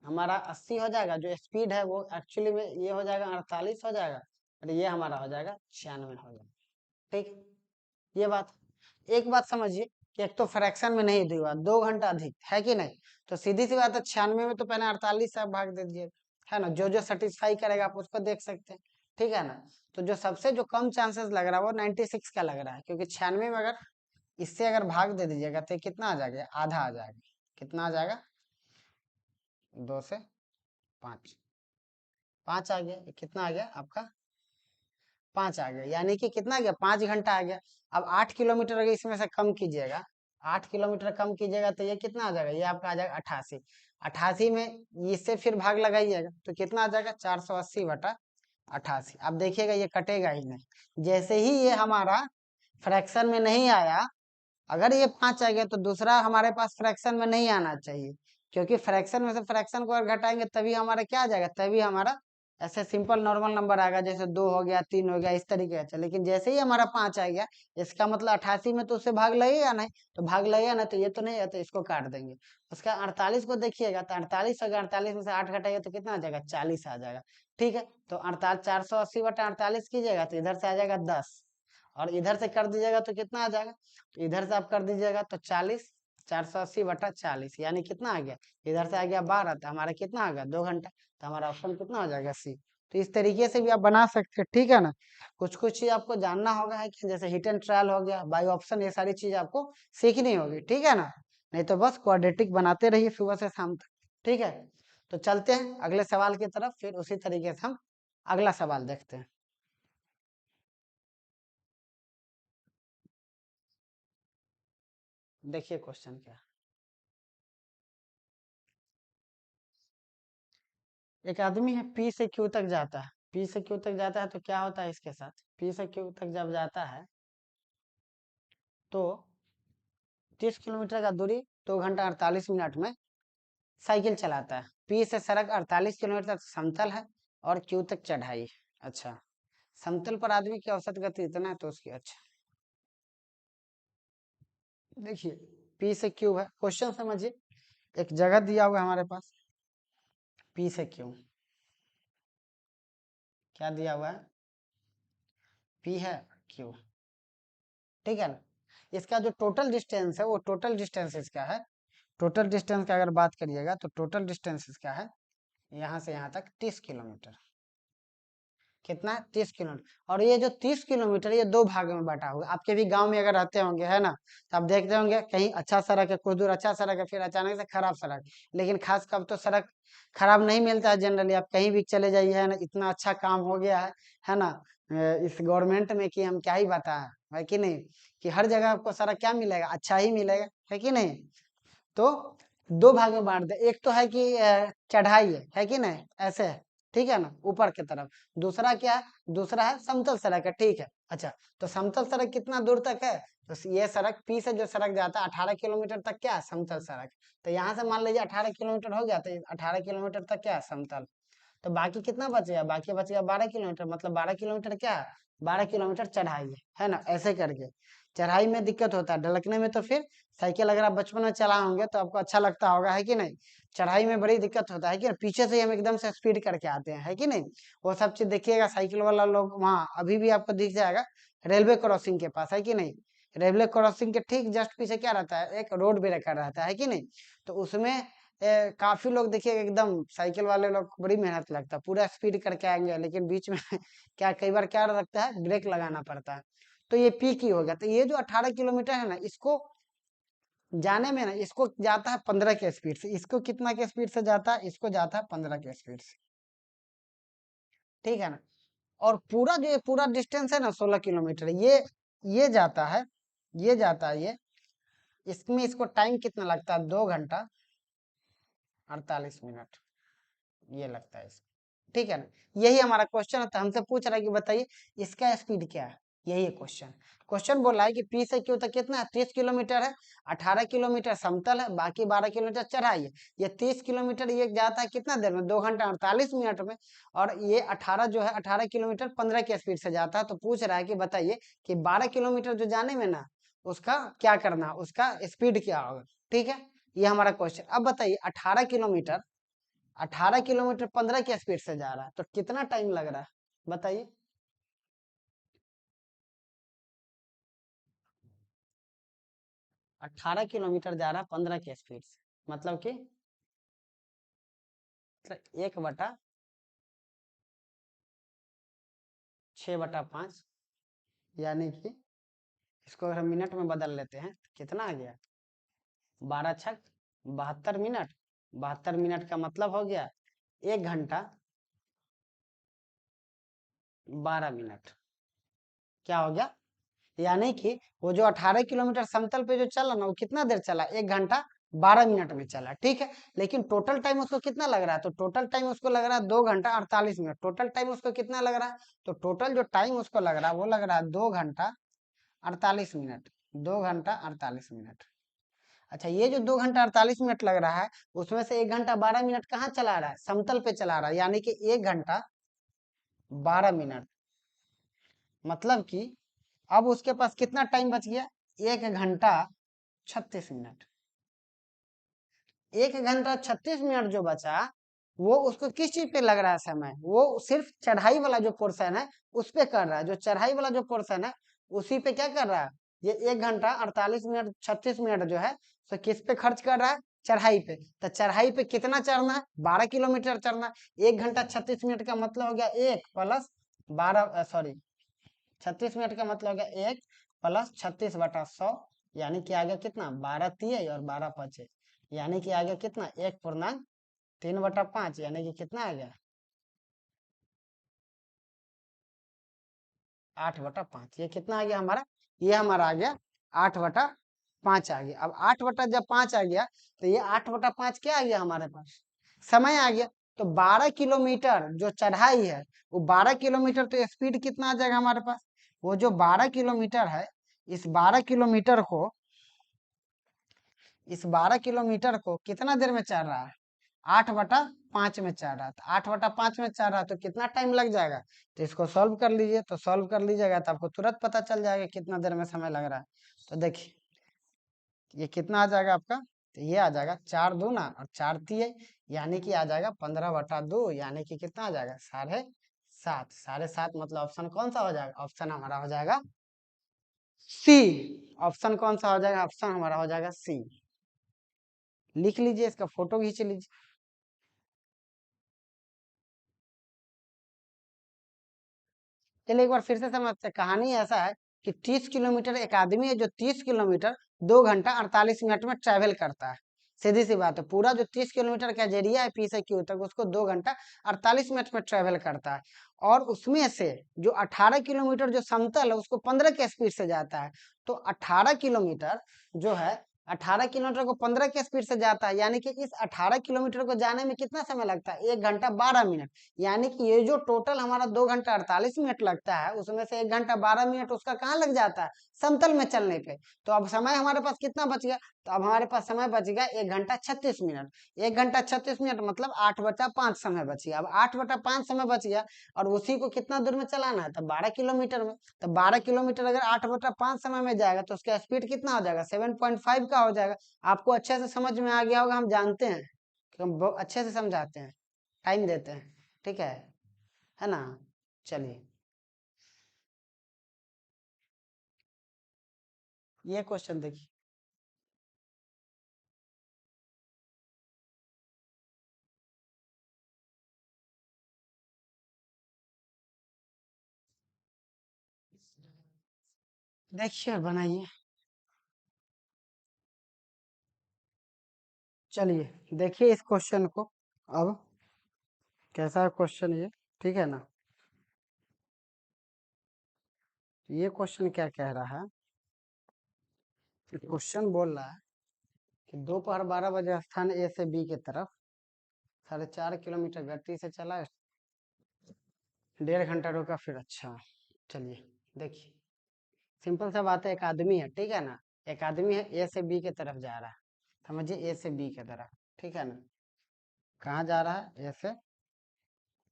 हमारा 80 हो जाएगा, जो स्पीड है वो एक्चुअली में ये हो जाएगा 48 हो जाएगा, और ये हमारा हो जाएगा 96 हो जाएगा। ठीक, ये बात। एक बात समझिए कि एक तो फ्रैक्शन में नहीं दिया, 2 घंटा अधिक है कि नहीं, तो सीधी सी बात है 96 में तो पहले 48 से आप भाग दे दीजिए, है ना, जो जो सेटिस्फाई करेगा आप उसको देख सकते हैं। ठीक है ना, तो जो सबसे जो कम चांसेस लग रहा है वो 96 का लग रहा है, क्योंकि 96 में अगर इससे अगर भाग दे दीजिएगा तो कितना आ जाएगा, आधा आ जाएगा। कितना आ जाएगा, 2 से 5, 5 आ गया। कितना आ गया आपका, 5 आ गया, यानी कि कितना आ गया, 5 घंटा आ गया। अब 8 किलोमीटर अगर इसमें से कम कीजिएगा, 8 किलोमीटर कम कीजिएगा तो ये कितना आ जाएगा, ये आपका आ जाएगा 88। 88 में इससे फिर भाग लगाइएगा तो कितना आ जाएगा, 480/88। अब देखिएगा ये कटेगा ही नहीं, जैसे ही ये हमारा फ्रैक्शन में नहीं आया, अगर ये 5 आ गया तो दूसरा हमारे पास फ्रैक्शन में नहीं आना चाहिए, क्योंकि फ्रैक्शन में से फ्रैक्शन को अगर घटाएंगे तभी हमारा क्या आ जाएगा, तभी हमारा ऐसे सिंपल नॉर्मल नंबर आएगा, जैसे 2 हो गया, 3 हो गया, इस तरीके से। लेकिन जैसे ही हमारा 5 आ गया, इसका मतलब 88 में तो उससे भाग लगेगा नहीं, तो भाग लगेगा ना, तो ये तो नहीं है, तो इसको काट देंगे। उसका 48 को देखिएगा तो 48 होगा, 48 में से 8 घटाएगा तो कितना आ जाएगा, 40 आ जाएगा। ठीक है, तो 48 480/48 कीजिएगा तो इधर से आ जाएगा 10, और इधर से कर दीजिएगा तो कितना आ जाएगा, तो इधर से आप कर दीजिएगा तो 40, 480/40, यानी कितना आ गया, इधर से आ गया 12, तो हमारा कितना आ गया, 2 घंटा। तो हमारा ऑप्शन कितना हो जाएगा, सी। तो इस तरीके से भी आप बना सकते हैं। ठीक है ना, कुछ कुछ चीज आपको जानना होगा है कि जैसे हिट एंड ट्रायल हो गया, बाई ऑप्शन, ये सारी चीज आपको सीखनी होगी। ठीक है ना, नहीं तो बस क्वाड्रेटिक बनाते रहिए सुबह से शाम तक। ठीक है, तो चलते हैं अगले सवाल की तरफ, फिर उसी तरीके से हम अगला सवाल देखते हैं। देखिए क्वेश्चन क्या है। एक आदमी है, पी से क्यू तक जाता है, पी से क्यू तक जाता है तो क्या होता है इसके साथ, पी से क्यू तक जब जाता है तो 30 किलोमीटर का दूरी 2 घंटा 48 मिनट में साइकिल चलाता है। पी से सड़क 48 किलोमीटर तक समतल है और क्यू तक चढ़ाई है। अच्छा, समतल पर आदमी की औसत गति इतना है तो उसकी, अच्छा देखिए, पी से क्यू है, क्वेश्चन समझिए। एक जगह दिया हुआ है हमारे पास, पी से क्यू, क्या दिया हुआ है, पी है, क्यू। ठीक है ना, इसका जो टोटल डिस्टेंस है वो टोटल डिस्टेंस इसका है, टोटल डिस्टेंस का अगर बात करिएगा तो टोटल डिस्टेंस इसका है यहाँ से यहाँ तक 30 किलोमीटर। कितना है, 30 किलोमीटर। और ये जो 30 किलोमीटर ये दो भागों में बांटा होगा। आपके भी गांव में अगर रहते होंगे, है ना, तो आप देखते होंगे कहीं अच्छा सड़क है, कुछ दूर अच्छा सड़क है, फिर अचानक से खराब सड़क। लेकिन खास कब तो सड़क खराब नहीं मिलता है जनरली, आप कहीं भी चले जाइए, है ना, इतना अच्छा काम हो गया है ना, इस गवर्नमेंट में कि हम क्या ही बताएं, है कि नहीं, कि हर जगह आपको सड़क क्या मिलेगा, अच्छा ही मिलेगा, है कि नहीं। तो दो भाग में बांट दे, एक तो है कि चढ़ाई है कि नहीं, ऐसे है, ठीक है ना, ऊपर की तरफ। दूसरा क्या है, दूसरा है समतल सड़क है। ठीक है, अच्छा, तो समतल सड़क कितना दूर तक है, तो ये सड़क पी से जो सड़क जाता है 18 किलोमीटर तक क्या है, समतल सड़क। तो यहाँ से मान लीजिए 18 किलोमीटर हो गया, तो 18 किलोमीटर तक क्या है, समतल। तो बाकी कितना बचेगा, बाकी बचेगा 12 किलोमीटर, मतलब 12 किलोमीटर क्या है, 12 किलोमीटर चढ़ाई है ना, ऐसे करके। चढ़ाई में दिक्कत होता है, ढलकने में तो फिर साइकिल अगर आप बचपन में चलाए होंगे तो आपको अच्छा लगता होगा, है कि नहीं। चढ़ाई में बड़ी दिक्कत होता है कि पीछे से ही हम एकदम से स्पीड करके आते हैं, है कि नहीं। वो सब चीज देखिएगा, साइकिल वाला लोग वहाँ अभी भी आपको दिख जाएगा, रेलवे क्रॉसिंग के पास, है कि नहीं। रेलवे क्रॉसिंग के ठीक जस्ट पीछे क्या रहता है, एक रोड ब्रेकर रहता है कि नहीं। तो उसमें काफी लोग देखिए एकदम, साइकिल वाले लोग को बड़ी मेहनत लगता है, पूरा स्पीड करके आएंगे, लेकिन बीच में क्या कई बार क्या लगता है, ब्रेक लगाना पड़ता है। तो ये पी की हो गया, तो ये जो 18 किलोमीटर है ना, इसको जाने में ना इसको जाता है 15 के स्पीड से, इसको कितना के स्पीड से जाता है, इसको जाता है 15 के स्पीड से, ठीक है ना। और पूरा जो ये पूरा डिस्टेंस है ना 16 किलोमीटर, ये जाता है, ये जाता है ये, इसमें इसको टाइम कितना लगता है, 2 घंटा 48 मिनट ये लगता है इसको, ठीक है ना। यही हमारा क्वेश्चन है, तो हमसे पूछ रहा है कि बताइए इसका स्पीड क्या है, यही है क्वेश्चन। क्वेश्चन बोल रहा है कि पी से क्यू तक कितना है, 30 किलोमीटर है, 18 किलोमीटर समतल है, बाकी 12 किलोमीटर चढ़ाई है। ये 30 किलोमीटर ये जाता है कितना देर में, 2 घंटा 48 मिनट में। और ये 18 जो है 18 किलोमीटर 15 की स्पीड से जाता है। तो पूछ रहा है कि बताइए कि 12 किलोमीटर जो जाने में ना उसका क्या करना, उसका स्पीड क्या होगा, ठीक है। ये हमारा क्वेश्चन। अब बताइए 18 किलोमीटर 15 की स्पीड से जा रहा है, तो कितना टाइम लग रहा है बताइए। 18 किलोमीटर जा रहा है 15 की स्पीड से, मतलब कि 1/6/5, यानी कि इसको अगर हम मिनट में बदल लेते हैं तो कितना आ गया, 12×6 = 72 मिनट। 72 मिनट का मतलब हो गया 1 घंटा 12 मिनट। क्या हो गया, यानी कि वो जो 18 किलोमीटर समतल पे जो चला ना वो कितना देर चला, 1 घंटा 12 मिनट में चला, ठीक है। लेकिन टोटल टाइम उसको कितना लग रहा है, तो टोटल टाइम उसको लग रहा है 2 घंटा 48 मिनट। टोटल टाइम उसको कितना लग रहा है, तो टोटल जो टाइम उसको लग रहा है वो लग रहा है 2 घंटा 48 मिनट। 2 घंटा 48 मिनट। अच्छा, ये जो 2 घंटा 48 मिनट लग रहा है उसमें से 1 घंटा 12 मिनट कहाँ चला रहा है, समतल पे चला रहा है, यानी कि 1 घंटा 12 मिनट। मतलब कि अब उसके पास कितना टाइम बच गया, 1 घंटा 36 मिनट। 1 घंटा 36 मिनट जो बचा वो उसको किस चीज पे लग रहा है समय, वो सिर्फ चढ़ाई वाला जो पोर्शन है उस पे कर रहा है। जो चढ़ाई वाला जो पोर्शन है उसी पे क्या कर रहा है, ये 1 घंटा 48 मिनट 36 मिनट जो है तो किस पे खर्च कर रहा है, चढ़ाई पे। तो चढ़ाई पे कितना चढ़ना है, 12 किलोमीटर चढ़ना। 1 घंटा 36 मिनट का मतलब हो गया 1 + 12, सॉरी 36 मिनट का मतलब हो गया 1 + 36/100, यानी कि आ गया कितना, 12 तिये और 12 पचे, यानी कि आ गया कितना, 1/3/5, यानी कि कितना आ गया, 8/5। ये कितना आ गया हमारा, ये हमारा आ गया 8/5 आ गया। अब 8/5 आ गया तो ये 8/5 क्या आ गया हमारे पास, समय आ गया। तो 12 किलोमीटर जो चढ़ाई है वो 12 किलोमीटर, तो स्पीड कितना आ जाएगा हमारे पास, वो जो 12 किलोमीटर है, इस 12 किलोमीटर को, इस 12 किलोमीटर को कितना देर में चढ़ रहा है, 8/5 में चढ़ रहा है। तो 8/5 में चढ़ रहा है तो कितना टाइम लग जाएगा, तो इसको सॉल्व कर लीजिए। तो सॉल्व कर लीजिएगा तो आपको तुरंत पता चल जाएगा कितना देर में समय लग रहा है। तो देखिए ये कितना आ जाएगा आपका, तो ये आ जाएगा 4×2 और 4 तिये, यानी कि आ जाएगा 15/2, यानी कि कितना आ जाएगा, 7.5। 7.5 मतलब ऑप्शन कौन सा हो जाएगा, ऑप्शन हमारा हो जाएगा सी। ऑप्शन कौन सा हो जाएगा, ऑप्शन हमारा हो जाएगा सी। लिख लीजिए, इसका फोटो खींच लीजिए। चलिए एक बार फिर से समझते हैं। कहानी ऐसा है कि 30 किलोमीटर, एक आदमी है जो 30 किलोमीटर 2 घंटा 48 मिनट में ट्रेवल करता है। सीधी सी बात है, पूरा जो 30 किलोमीटर का जो एरिया है पी से क्यू तक उसको 2 घंटा 48 मिनट में ट्रेवल करता है। और उसमें से जो 18 किलोमीटर जो समतल है उसको 15 के स्पीड से जाता है। तो 18 किलोमीटर जो है, 18 किलोमीटर को 15 के स्पीड से जाता है, यानी कि इस 18 किलोमीटर को जाने में कितना समय लगता है, 1 घंटा 12 मिनट। यानी कि ये जो टोटल हमारा 2 घंटा 48 मिनट लगता है उसमें से 1 घंटा 12 मिनट उसका कहाँ लग जाता है, समतल में चलने पे। तो अब समय हमारे पास कितना बच गया, तो अब हमारे पास समय बच गया 1 घंटा 36 मिनट। 1 घंटा 36 मिनट मतलब 8/5 समय बच गया। अब 8/5 समय बच गया और उसी को कितना दूर में चलाना है, तो 12 किलोमीटर में। तो 12 किलोमीटर अगर 8/5 समय में जाएगा तो उसका स्पीड कितना हो जाएगा, 7.5 का हो जाएगा। आपको अच्छे से समझ में आ गया होगा, हम जानते हैं कि हम बहुत अच्छे से समझाते हैं, टाइम देते हैं, ठीक है ना। चलिए ये क्वेश्चन देखिए। देखिए और बनाइए। चलिए देखिए इस क्वेश्चन को। अब कैसा क्वेश्चन ये, ठीक है ना। ये क्वेश्चन क्या कह रहा है, क्वेश्चन बोल रहा है कि दोपहर 12 बजे स्थान ए से बी के तरफ 4.5 किलोमीटर गति से चला, 1.5 घंटा रुका, फिर अच्छा। चलिए देखिए, सिंपल सा बात है, एक आदमी है, ठीक है ना। एक आदमी है, ए से बी के तरफ जा रहा है, समझिए, ए से बी के तरफ, ठीक है ना। कहाँ जा रहा है,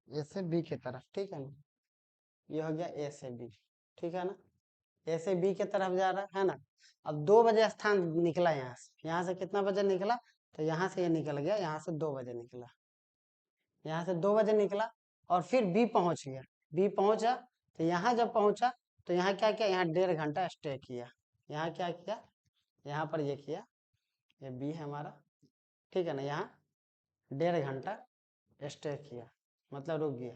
ए से बी के तरफ, ठीक है ना। ये हो गया ए से बी, ठीक है ना। ए से बी के तरफ जा रहा है ना। अब 2 बजे स्थान निकला, यहाँ से कितना बजे निकला, तो यहाँ से ये निकल गया, यहाँ से 2 बजे निकला, यहाँ से 2 बजे निकला, और फिर बी पहुंच गया। बी पहुंचा, तो यहाँ जब पहुंचा तो यहाँ क्या किया, यहाँ 1.5 घंटा स्टे किया। यहाँ क्या किया, यहाँ पर ये किया, ये बी है हमारा, ठीक है ना। यहाँ 1.5 घंटा स्टे किया, मतलब रुक गया,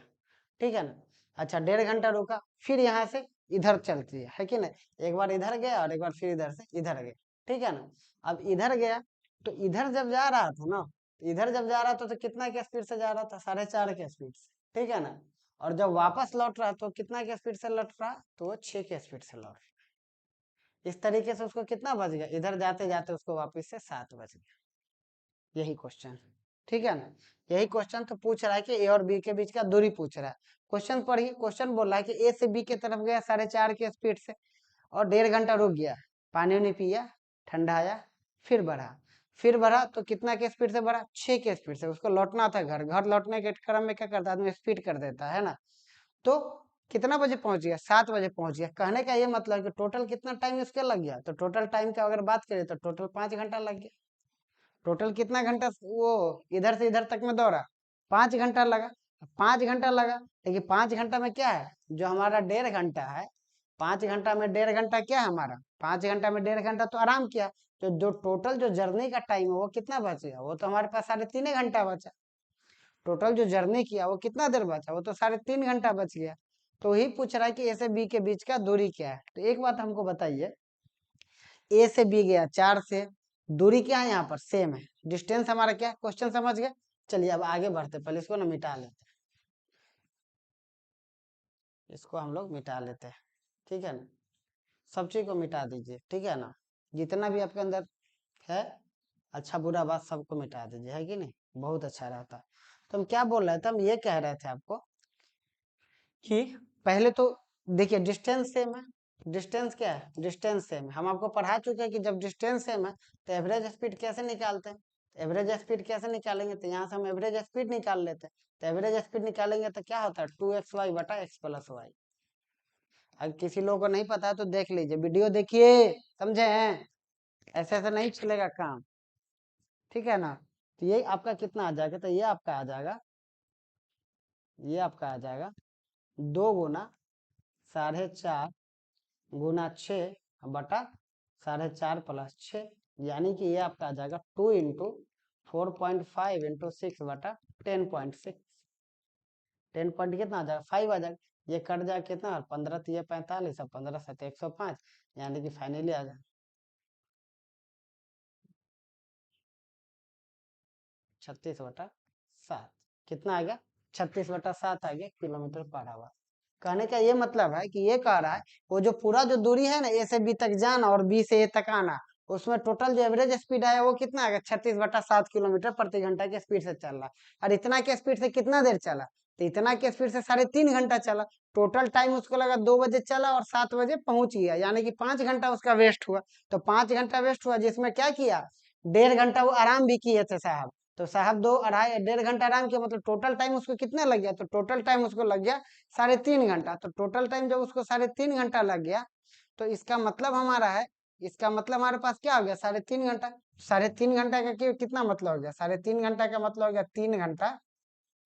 ठीक है ना। अच्छा, 1.5 घंटा रुका, फिर यहाँ से इधर चलती है कि नहीं। एक बार इधर गया और एक बार फिर इधर से इधर गया, ठीक है ना। अब इधर गया, तो इधर जब जा रहा था ना, इधर जब जा रहा था तो कितना के स्पीड से जा रहा था, 4.5 के स्पीड से, ठीक है ना। और जब वापस लौट रहा तो कितना के स्पीड से लौट रहा, तो 6 के स्पीड से लौट रहा। इस तरीके से उसको कितना बच गया, इधर जाते जाते उसको वापस से 7 बच गया। यही क्वेश्चन, ठीक है ना। यही क्वेश्चन तो पूछ रहा है कि ए और बी के बीच का दूरी पूछ रहा है। क्वेश्चन पढ़िए, क्वेश्चन बोल रहा है कि ए से बी के तरफ गया 4.5 के स्पीड से, और 1.5 घंटा रुक गया, पानी उनी पिया, ठंडा आया, फिर बढ़ा। फिर बढ़ा तो कितना के स्पीड से बढ़ा, 6 के स्पीड से। उसको लौटना था घर, घर लौटने के क्रम में क्या करता आदमी, स्पीड कर देता है ना। तो कितना बजे पहुंच गया, 7 बजे पहुंच गया। कहने का ये मतलब कि टोटल कितना टाइम इसके लग गया, तो टोटल टाइम का अगर बात करें तो टोटल 5 घंटा लग गया। टोटल कितना घंटा वो इधर से इधर तक में दौड़ा, 5 घंटा लगा। 5 घंटा लगा, लेकिन 5 घंटा में क्या है, जो हमारा 1.5 घंटा है, 5 घंटा में 1.5 घंटा क्या है हमारा, 5 घंटा में 1.5 घंटा तो आराम किया। तो जो टोटल जो जर्नी का टाइम है वो कितना बचेगा, वो तो हमारे पास 3.5 घंटा बचा। टोटल जो जर्नी किया वो कितना देर बचा, वो तो 3.5 घंटा बच गया। तो ही पूछ रहा है कि ए से बी के बीच का दूरी क्या है। तो एक बात हमको बताइए, ए से बी गया 4 से, दूरी क्या है यहाँ पर, सेम है। डिस्टेंस हमारा क्या है, क्वेश्चन समझ गए। चलिए अब आगे बढ़ते, पहले इसको ना मिटा लेते हैं, इसको हम लोग मिटा लेते हैं, ठीक है ना। सब चीज को मिटा दीजिए, ठीक है ना। जितना भी आपके अंदर है अच्छा बुरा बात सबको मिटा दीजिए, है कि नहीं, बहुत अच्छा रहता है। तो हम क्या बोल रहे थे, हम ये कह रहे थे आपको कि पहले तो देखिए डिस्टेंस सेम है। डिस्टेंस क्या है, डिस्टेंस सेम है। हम आपको पढ़ा चुके हैं कि जब डिस्टेंस सेम है तो एवरेज स्पीड कैसे निकालते हैं। एवरेज स्पीड कैसे निकालेंगे, तो यहाँ से हम एवरेज स्पीड निकाल लेते हैं। तो एवरेज स्पीड निकालेंगे तो क्या होता है, 2xy बटा x+y। अगर किसी लोगों को नहीं पता है तो देख लीजिए, वीडियो देखिए, समझे हैं। ऐसे ऐसे नहीं चलेगा काम, ठीक है ना। तो ये आपका कितना आ जाएगा, तो ये आपका आ जाएगा, ये आपका आ जाएगा 2 × 4.5 गुना 6 बटा 4.5 + 6, यानी कि ये आपका आ जाएगा 2 × 4.5 × 6 बटा 10.6। 10 पॉइंट कितना आ जाएगा, 5 आ जाएगा। ये कट जाएगा कितना, 15 × 3 = 45, और 15 × 7 = 105, यानी कि फाइनली आ जाएगा 36/7। कितना आ गया, 36/7 आ गया किलोमीटर पर आवर। कहने का ये मतलब है कि ये कह रहा है वो जो पूरा जो दूरी है ना, ए से बी तक जाना और बी से ए तक आना, उसमें टोटल जो एवरेज स्पीड आया वो कितना आएगा, 36/7 किलोमीटर प्रति घंटा के स्पीड से चल रहा। और इतना के स्पीड से कितना देर चला, तो इतना के स्पीड से 3.5 घंटा चला। टोटल टाइम उसको लगा 2 बजे चला और 7 बजे पहुंच गया, यानी कि 5 घंटा उसका वेस्ट हुआ। तो 5 घंटा वेस्ट हुआ, जिसमें क्या किया, 1.5 घंटा वो आराम भी किए थे साहब। तो साहब 1.5 घंटा आराम किया, मतलब टोटल टाइम उसको कितना लग गया, तो टोटल टाइम उसको लग गया 3.5 घंटा। तो टोटल टाइम जब उसको 3.5 घंटा लग गया, तो इसका मतलब हमारा है, इसका मतलब हमारे पास क्या हो गया, 3.5 घंटा। 3.5 घंटा का कितना मतलब हो गया, 3.5 घंटा का मतलब हो गया 3 घंटा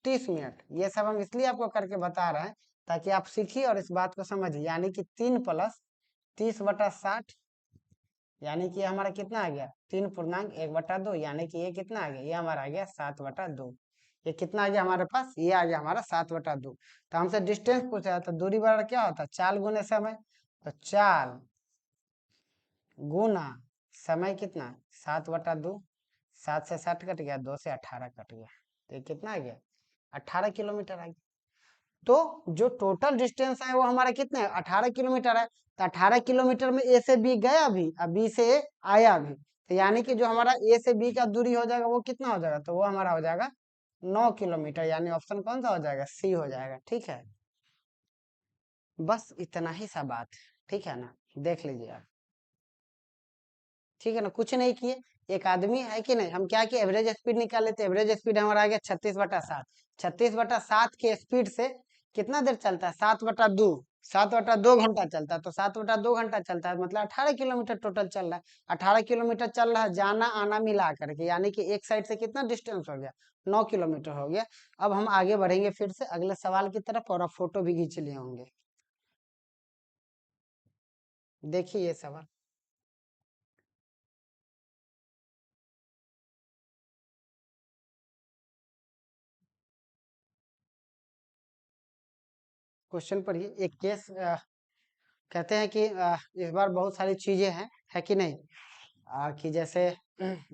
30 मिनट। ये सब हम इसलिए आपको करके बता रहे हैं ताकि आप सीखिए और इस बात को समझिए, यानी कि 3 + 30/60, यानी कि हमारा कितना आ गया, 3.1/2, यानी कि ये कितना आ गया, ये हमारा आ गया 7/2। ये कितना आ गया हमारे पास, ये आ गया हमारा 7/2। तो हमसे डिस्टेंस पूछा तो दूरी बराबर क्या होता है, चाल गुने समय। तो चाल गुना समय कितना, 7/2, 7 से 60 कट गया, 2 से 18 कट गया, तो ये कितना आ गया? 18 किलोमीटर आ गया। तो जो टोटल डिस्टेंस है वो हमारा कितना है? 18 किलोमीटर है। तो 18 किलोमीटर में ए से बी गया भी, अब बी से ए आया भी, तो यानी कि जो हमारा ए से बी का दूरी हो जाएगा वो कितना हो जाएगा? तो वो हमारा हो जाएगा 9 किलोमीटर, यानी ऑप्शन कौन सा हो जाएगा? सी हो जाएगा। ठीक है, बस इतना ही सा बात, ठीक है ना? देख लीजिए आप, ठीक है ना? कुछ नहीं किए, एक आदमी है कि नहीं, हम क्या किए, एवरेज स्पीड निकाल लेते। एवरेज स्पीड हमारा आ गया 36/7। 36/7 के स्पीड से कितना देर चलता है? 7/2। 7/2 घंटा चलता है, तो 7/2 घंटा चलता है मतलब 18 किलोमीटर टोटल चल रहा है। 18 किलोमीटर चल रहा है जाना आना मिला करके, यानी कि एक साइड से कितना डिस्टेंस हो गया? 9 किलोमीटर हो गया। अब हम आगे बढ़ेंगे फिर से अगले सवाल की तरफ, और अब फोटो भी खींच लिए होंगे। देखिए ये सवाल, क्वेश्चन पढ़िए। एक केस कहते हैं कि इस बार बहुत सारी चीजें हैं, है कि नहीं? कि जैसे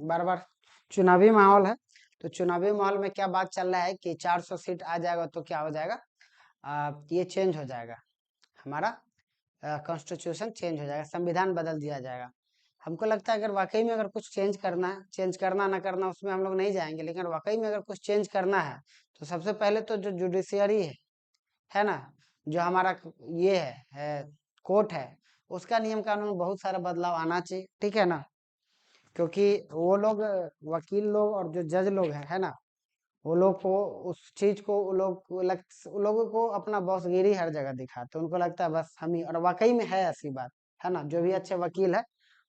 बार बार चुनावी माहौल है, तो चुनावी माहौल में क्या बात चल रहा है कि 400 सीट आ जाएगा तो क्या हो जाएगा? ये चेंज हो जाएगा, हमारा कॉन्स्टिट्यूशन चेंज हो जाएगा, संविधान बदल दिया जाएगा। हमको लगता है अगर वाकई में अगर कुछ चेंज करना है, चेंज करना ना करना उसमें हम लोग नहीं जाएंगे, लेकिन वाकई में अगर कुछ चेंज करना है तो सबसे पहले तो जो जुडिशियरी है ना, जो हमारा ये है कोर्ट है, उसका नियम कानून बहुत सारा बदलाव आना चाहिए, ठीक है ना? क्योंकि वो लोग वकील लोग और जो जज लोग है ना, वो लोग को उस चीज को वो लोगों को अपना बॉसगिरी हर जगह दिखाते हैं। उनको लगता है बस हम ही, और वाकई में है ऐसी बात, है ना? जो भी अच्छे वकील है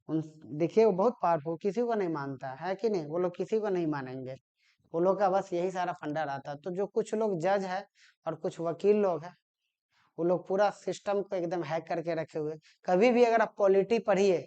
उन देखिए वो बहुत पावरफुल, किसी को नहीं मानता है कि नहीं, वो लोग किसी को नहीं मानेंगे। वो लोग का बस यही सारा फंडा रहता है। तो जो कुछ लोग जज है और कुछ वकील लोग है, वो लोग पूरा सिस्टम को एकदम हैक करके रखे हुए। कभी भी अगर आप पॉलिटी पढ़िए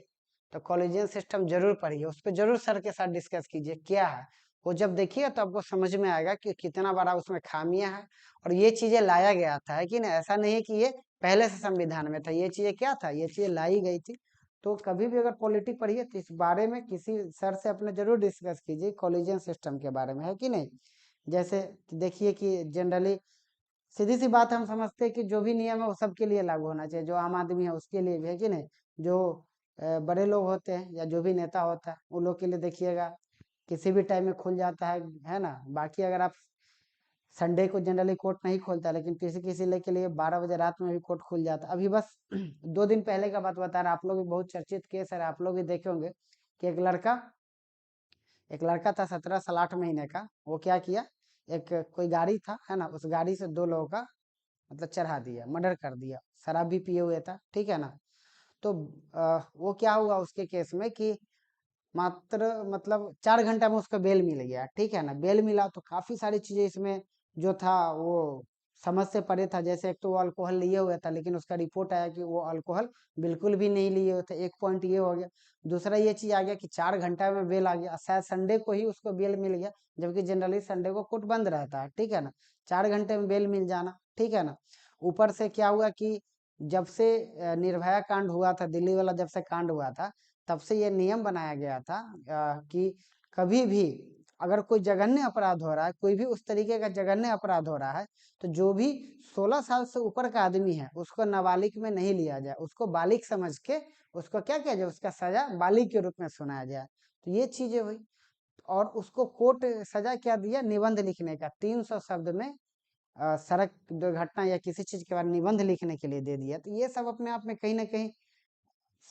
तो कॉलेजियन सिस्टम जरूर पढ़िए, उस पर जरूर सर के साथ डिस्कस कीजिए क्या है। वो जब देखिए तो आपको समझ में आएगा कि कितना बड़ा उसमें खामियां है, और ये चीजें लाया गया था, है कि नहीं? ऐसा नहीं है कि ये पहले से संविधान में था, ये चीजें क्या था, ये चीजें लाई गई थी। तो कभी भी अगर पॉलिटी पढ़िए तो इस बारे में किसी सर से अपने जरूर डिस्कस कीजिए, कॉलेजियन सिस्टम के बारे में, है कि नहीं? जैसे देखिए कि जनरली सीधी सी बात है, हम समझते हैं कि जो भी नियम है वो सबके लिए लागू होना चाहिए, जो आम आदमी है उसके लिए भी, है कि नहीं? जो बड़े लोग होते हैं या जो भी नेता होता है उन लोग के लिए देखिएगा किसी भी टाइम में खुल जाता है ना? बाकी अगर आप संडे को जनरली कोर्ट नहीं खोलता, लेकिन किसी किसी के लिए 12 बजे रात में भी कोर्ट खुल जाता है। अभी बस 2 दिन पहले का बात बता रहा, आप लोग भी बहुत चर्चित केस है, आप लोग भी देखे होंगे कि एक लड़का था 17 साल 8 महीने का, वो क्या किया, एक कोई गाड़ी था, है ना, उस गाड़ी से 2 लोगों का मतलब चढ़ा दिया, मर्डर कर दिया, शराब भी पिए हुए था, ठीक है ना? तो वो क्या हुआ उसके केस में कि मात्र मतलब 4 घंटा में उसको बेल मिल गया, ठीक है ना? बेल मिला तो काफी सारी चीजें इसमें जो था वो समझ से परे था। जैसे एक तो वो अल्कोहल लिए हुआ था, लेकिन उसका रिपोर्ट आया कि वो अल्कोहल बिल्कुल भी नहीं लिए हुए थे, एक पॉइंट ये हो गया। दूसरा ये चीज आ गया कि 4 घंटा में बेल आ गया, शायद संडे को ही उसको बेल मिल गया, जबकि जनरली संडे को कोर्ट बंद रहता है, ठीक है ना? 4 घंटे में बेल मिल जाना, ठीक है ना? ऊपर से क्या हुआ कि जब से निर्भया कांड हुआ था, दिल्ली वाला जब से कांड हुआ था, तब से ये नियम बनाया गया था कि कभी भी अगर कोई जघन्य अपराध हो रहा है, कोई भी उस तरीके का जघन्य अपराध हो रहा है, तो जो भी 16 साल से ऊपर का आदमी है उसको नाबालिग में नहीं लिया जाए, उसको बालिग समझ के उसको क्या किया जाए, उसका सजा बालिग के रूप में सुनाया जाए। तो ये चीजें हुई, और उसको कोर्ट सजा क्या दिया, निबंध लिखने का, 300 शब्द में सड़क दुर्घटना या किसी चीज के बारे में निबंध लिखने के लिए दे दिया। तो ये सब अपने आप में कहीं ना कहीं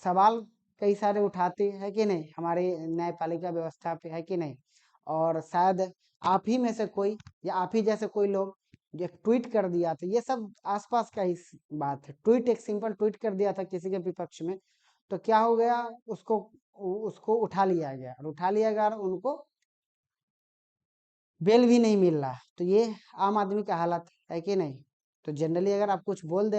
सवाल कई सारे उठाते हैं कि नहीं, हमारी न्यायपालिका व्यवस्था पे, है कि नहीं? और शायद आप ही में से कोई या आप ही जैसे कोई लोग जो ट्वीट कर दिया था, ये सब आसपास का ही बात है। ट्वीट, एक सिंपल ट्वीट कर दिया था किसी के विपक्ष में, तो क्या हो गया, उसको उसको उठा लिया गया, और उठा लिया गया और उनको बेल भी नहीं मिल रहा। तो ये आम आदमी का हालत है कि नहीं? तो जनरली अगर आप कुछ बोल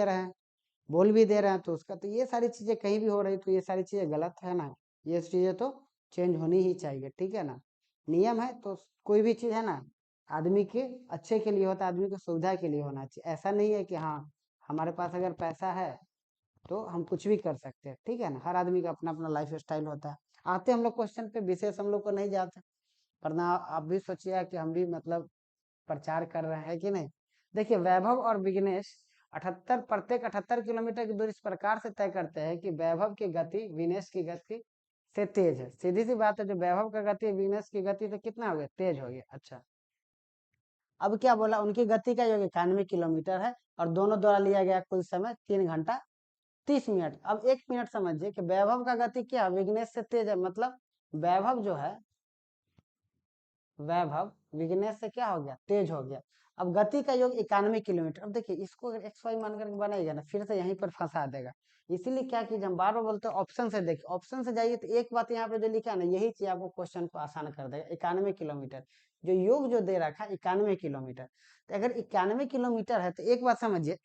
भी दे रहे हैं तो उसका, तो ये सारी चीजें कहीं भी हो रही, तो ये सारी चीजें गलत है ना? ये चीजें तो चेंज होनी ही चाहिए, ठीक है ना? नियम है तो कोई भी चीज है ना, आदमी के अच्छे के लिए होता है, आदमी की सुविधा के लिए होना चाहिए। ऐसा नहीं है कि हाँ हमारे पास अगर पैसा है तो हम कुछ भी कर सकते हैं, ठीक है ना? हर आदमी का अपना अपना लाइफ स्टाइल होता है। आते हम लोग क्वेश्चन पे, विशेष हम लोग को नहीं जाते, वरना आप भी सोचिए कि हम भी मतलब प्रचार कर रहे हैं कि नहीं। देखिए वैभव और विघ्नेश 78 प्रत्येक 78 किलोमीटर की दूरी इस प्रकार से तय करते हैं कि वैभव की गति विघ्नेश की गति से तेज है। सीधी सी बात है, जो वैभव का गति विघ्नेश की गति से कितना हो गया, तेज हो गया। अच्छा, अब क्या बोला, उनकी गति का योग 91 किलोमीटर है और दोनों द्वारा लिया गया कुल समय 3 घंटा 30 मिनट। अब 1 मिनट समझिए कि वैभव का गति क्या विघ्नेश से तेज है, मतलब वैभव जो है, वैभव विघ्नेश से क्या हो गया, तेज हो गया। अब गति का योग 91 किलोमीटर। अब देखिए इसको अगर एक्स वाई मान करके बनाएगा ना, फिर से यहीं पर फंसा देगा। इसीलिए क्या कीजिए, हम बार बार बोलते हैं ऑप्शन से देखिए, ऑप्शन से जाइए तो एक बात यहाँ पे जो लिखा है ना, यही चीज आपको क्वेश्चन को आसान कर देगा। 91 किलोमीटर जो योग जो दे रखा है 91 किलोमीटर, तो अगर 91 किलोमीटर है तो एक बात समझिए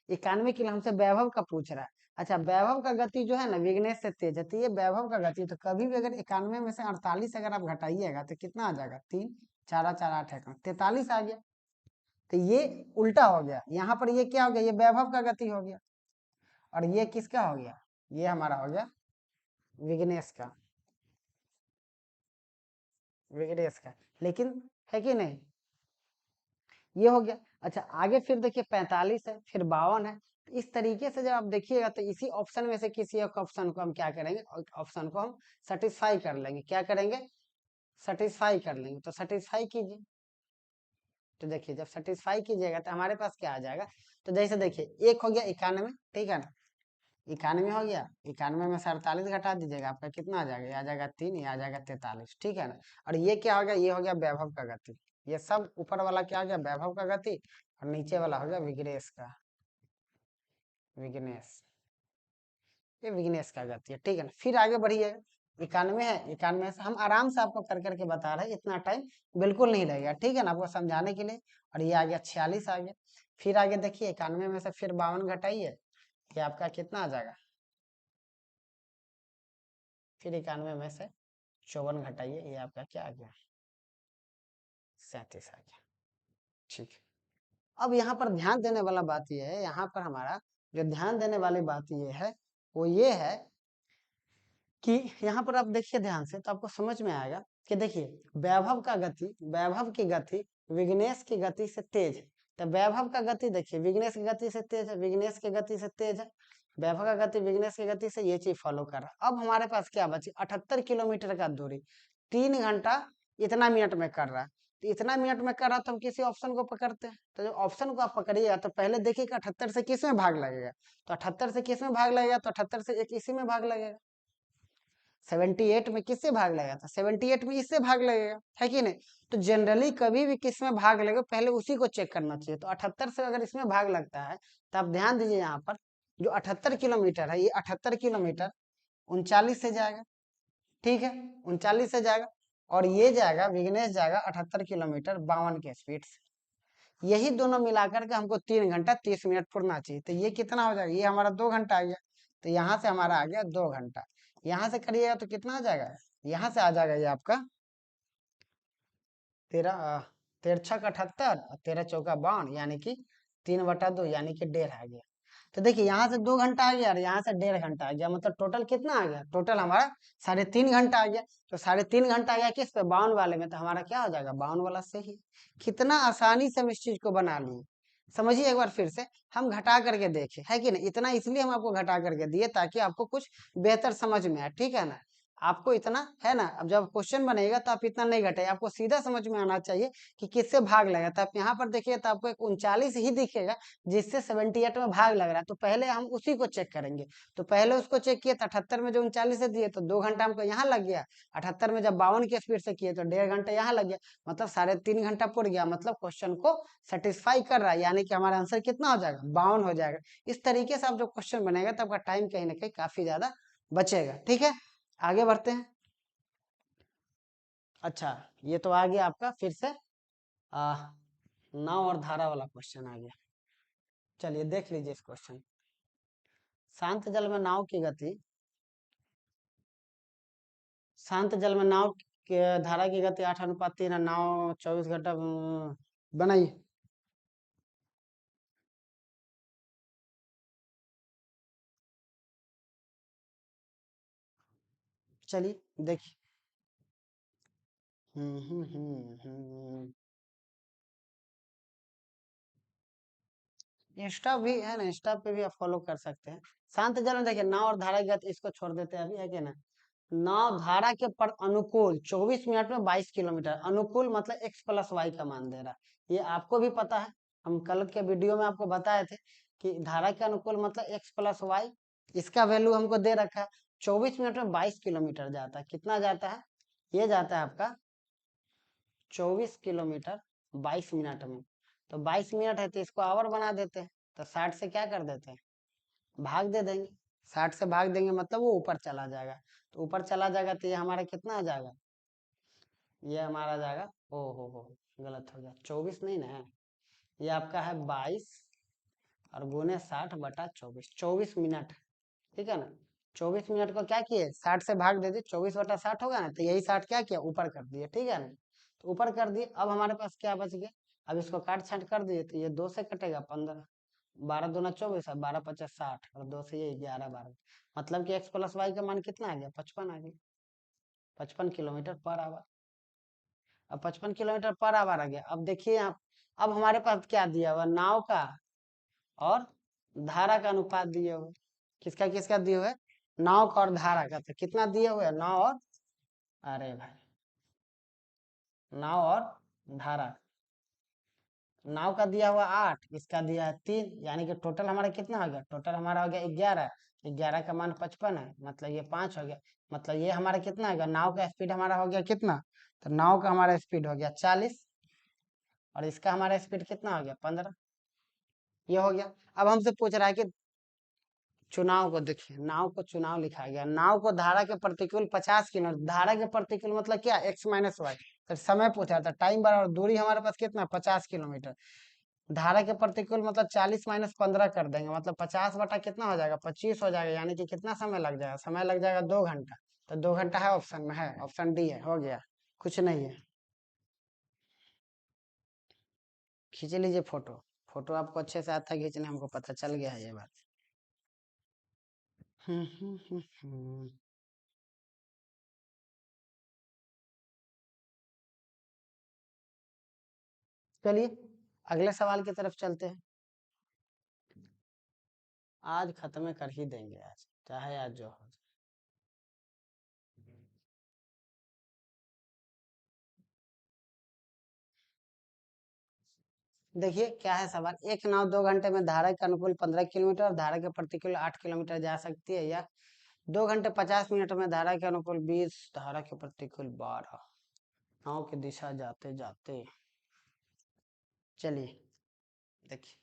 91 किलो हमसे वैभव का पूछ रहा है। अच्छा, वैभव का गति जो है ना विघ्नेश से तेज है, तो ये वैभव का गति, तो कभी भी अगर 91 में से 48 अगर आप घटाइएगा तो कितना आ जाएगा, 3 4 4 8 है 43 आ गया। तो ये उल्टा हो गया, यहाँ पर ये क्या हो गया, ये वैभव का गति हो गया और ये किसका हो गया, ये हमारा हो गया विघ्नेश का, विघ्नेश का। लेकिन है कि नहीं, ये हो गया। अच्छा आगे फिर देखिए 45 है, फिर 52 है। इस तरीके से जब आप देखिएगा तो इसी ऑप्शन में से किसी एक ऑप्शन को हम क्या करेंगे, ऑप्शन को हम सेटिस्फाई कर लेंगे। क्या करेंगे, सेटिस्फाई कर लेंगे। तो सेटिस्फाई कीजिए, तो देखिए जब सेटिस्फाई कीजिएगा तो हमारे पास क्या आ जाएगा। तो जैसे देखिए एक हो गया 91, ठीक है ना, 91 हो गया, 91 में से 48 घटा दीजिएगा, आपका कितना आ जाएगा, ये आ जाएगा 3, ये आ जाएगा 43, ठीक है ना। और ये क्या हो गया, ये हो गया वैभव का गति। ये सब ऊपर वाला क्या हो गया, वैभव का गति, और नीचे वाला हो गया विघ्नेश का, विघ्नेश, ये विघ्नेश का गति है, ठीक है ना। फिर आगे बढ़िए, 91 है, 91 से हम आराम से आपको कर करके बता रहे हैं, इतना टाइम बिल्कुल नहीं लगेगा, ठीक है ना, आपको समझाने के लिए। और ये आ गया 46 आ गया। फिर आगे देखिए 91 में से फिर 52 घटाइए, ये आपका कितना आ जाएगा, फिर 91 में से 54 घटाइए, ये आपका क्या आ गया, 37 आ गया, ठीक है। अब यहाँ पर ध्यान देने वाला बात यह है, यहाँ पर हमारा जो ध्यान देने वाली बात यह है वो ये है कि यहाँ पर आप देखिए ध्यान से तो आपको समझ में आएगा कि देखिए वैभव का गति, वैभव की गति विघ्नेश की गति से तेज है। तो वैभव का गति देखिए विघ्नेश की गति से तेज है, विघ्नेश की गति से तेज है, वैभव का गति विघ्नेश की गति से, ये चीज फॉलो कर रहा है। अब हमारे पास क्या बची, 78 किलोमीटर का दूरी 3 घंटा इतना मिनट में कर रहा है। तो इतना मिनट में कर रहा तो हम किसी ऑप्शन को पकड़ते हैं। तो जो ऑप्शन को आप पकड़िएगा तो पहले देखिएगा 78 से किस में भाग लगेगा, तो 78 से किस में भाग लगेगा, तो 78 से एक इसी में भाग लगेगा। 78 में किससे भाग लगेगा था, 78 में इससे भाग लगेगा, है कि नहीं। तो जनरली कभी भी किस में भाग लगेगा पहले उसी को चेक करना चाहिए। तो 78 से अगर इसमें भाग लगता है तो आप ध्यान दीजिए, यहाँ पर जो 78 किलोमीटर है, ये 78 किलोमीटर 39 से जाएगा, ठीक है, 39 से जाएगा। और ये जाएगा विघ्नेश जाएगा 78 किलोमीटर 52 के स्पीड से। यही दोनों मिलाकर के हमको 3 घंटा 30 मिनट पूरना चाहिए। तो ये कितना हो जाएगा, ये हमारा 2 घंटा आ गया। तो यहाँ से हमारा आ गया 2 घंटा। यहाँ से करिएगा तो कितना आ जाएगा, यहाँ से आ जाएगा ये आपका 13 13 छक 78 और 13 चौका 52, यानी कि 3/2 यानी कि 1.5 आ गया। तो देखिए यहाँ से 2 घंटा आ गया और यहाँ से 1.5 घंटा आ गया, मतलब टोटल कितना आ गया, टोटल हमारा 3.5 घंटा आ गया। तो 3.5 घंटा आ गया किस पे, 52 वाले में, तो हमारा क्या हो जाएगा 52 वाला सही। कितना आसानी से हम इस चीज को बना लिए, समझिए एक बार फिर से हम घटा करके देखें, है कि नहीं। इतना इसलिए हम आपको घटा करके दिए ताकि आपको कुछ बेहतर समझ में आए, ठीक है ना। आपको इतना है ना, अब जब क्वेश्चन बनेगा तो आप इतना नहीं घटाइए, आपको सीधा समझ में आना चाहिए कि किससे भाग लगा। तो आप यहाँ पर देखिए तो आपको एक 39 ही दिखेगा जिससे 78 में भाग लग रहा है। तो पहले हम उसी को चेक करेंगे। तो पहले उसको चेक किए तो 78 में जो 39 से दिए तो 2 घंटा हमको यहाँ लग गया। 78 में जब 52 की स्पीड से किए तो 1.5 घंटा यहाँ लग गया, मतलब 3.5 घंटा पूर गया। मतलब क्वेश्चन को सेटिस्फाई कर रहा है, यानी कि हमारा आंसर कितना हो जाएगा, 52 हो जाएगा। इस तरीके से आप जो क्वेश्चन बनेगा तो आपका टाइम कहीं ना कहीं काफी ज्यादा बचेगा, ठीक है। आगे बढ़ते हैं। अच्छा, ये तो आ गया आपका फिर से आ, नाव और धारा वाला क्वेश्चन आ गया। चलिए देख लीजिए इस क्वेश्चन। शांत जल में नाव की गति, शांत जल में नाव के धारा की गति 8:3 है, नाव 24 घंटा बनाइए। चलिए देखिए। इंस्टा भी है ना, इंस्टा पे भी आप फॉलो कर सकते हैं। शांत जल में देखिए नाव और धारा गति, इसको छोड़ देते हैं अभी, है कि ना। नाव धारा के पर अनुकूल 24 मिनट में 22 किलोमीटर, अनुकूल मतलब x प्लस वाई का मान दे रहा है। ये आपको भी पता है, हम कल के वीडियो में आपको बताए थे कि धारा के अनुकूल मतलब x प्लस वाई, इसका वैल्यू हमको दे रखा है। 24 मिनट में 22 किलोमीटर जाता है, कितना जाता है, ये जाता है आपका 24 किलोमीटर 22 मिनट में। तो 22 मिनट है तो इसको आवर बना देते हैं, तो 60 से क्या कर देते हैं, भाग दे देंगे। 60 से भाग देंगे मतलब वो ऊपर चला जाएगा, तो ऊपर चला जाएगा तो ये हमारा कितना आ जाएगा, ये हमारा जाएगा, ओ हो गलत हो गया, 24 नहीं ना, ये आपका है 22 और गुने 60/24, 24 मिनट, ठीक है ना। 24 मिनट को क्या किए, 60 से भाग दे दिए, 24/60 होगा ना, तो यही 60 क्या किया, ऊपर कर दिए, ठीक है ना। तो ऊपर कर दिए, अब हमारे पास क्या बच गया, अब इसको काट छाट कर दिए, तो ये 2 से कटेगा 15, 12 दूना 24 है, 12×5 = 60 और 2 से ये 11 12, मतलब कि x प्लस वाई का मान कितना आ गया, 55 आ गया, 55 किलोमीटर पर आवर। अब 55 किलोमीटर पर आवर आ गया। अब देखिए यहाँ, अब हमारे पास क्या दिया हुआ, नाव का और धारा का अनुपात दिए हुए, किसका किसका दिए हुए, नाव का और धारा का, तो कितना दिए हुए, नाव और, अरे भाई, नाव और धारा, नाव का दिया हुआ 8, इसका दिया है 3, यानी कि टोटल हमारा कितना हो गया, टोटल हमारा हो गया 11, 11 का मान 55 है, मतलब ये 5 हो गया, मतलब ये हमारा कितना हो गया, नाव का स्पीड हमारा हो गया कितना, तो नाव का हमारा स्पीड हो गया 40 और इसका हमारा स्पीड कितना हो गया 15, ये हो गया। अब हमसे पूछ रहा है कि चुनाव को, देखिए नाव को चुनाव लिखा गया, नाव को धारा के प्रतिकूल 50 किलोमीटर, धारा के प्रतिकूल मतलब क्या, x माइनस वाई, तो समय पूछा था, टाइम बराबर दूरी हमारे पास कितना 50 किलोमीटर, धारा के प्रतिकूल मतलब 40 माइनस 15 कर देंगे, मतलब 50 बटा कितना हो जाएगा, 25 हो जाएगा, यानी कि कितना समय लग जाएगा, समय लग जाएगा 2 घंटा, तो 2 घंटा है ऑप्शन में, है ऑप्शन डी है, हो गया, कुछ नहीं है। खींच लीजिए फोटो, फोटो आपको अच्छे से आता है खींचने, हमको पता चल गया है ये बात। चलिए अगले सवाल की तरफ चलते हैं, आज खत्म कर ही देंगे, आज चाहे आज जो हो। देखिए क्या है सवाल, एक नाव 2 घंटे में धारा के अनुकूल 15 किलोमीटर और धारा के प्रतिकूल 8 किलोमीटर जा सकती है, या 2 घंटे 50 मिनट में धारा के अनुकूल 20, धारा के प्रतिकूल 12, नाव की दिशा जाते जाते, चलिए देखिए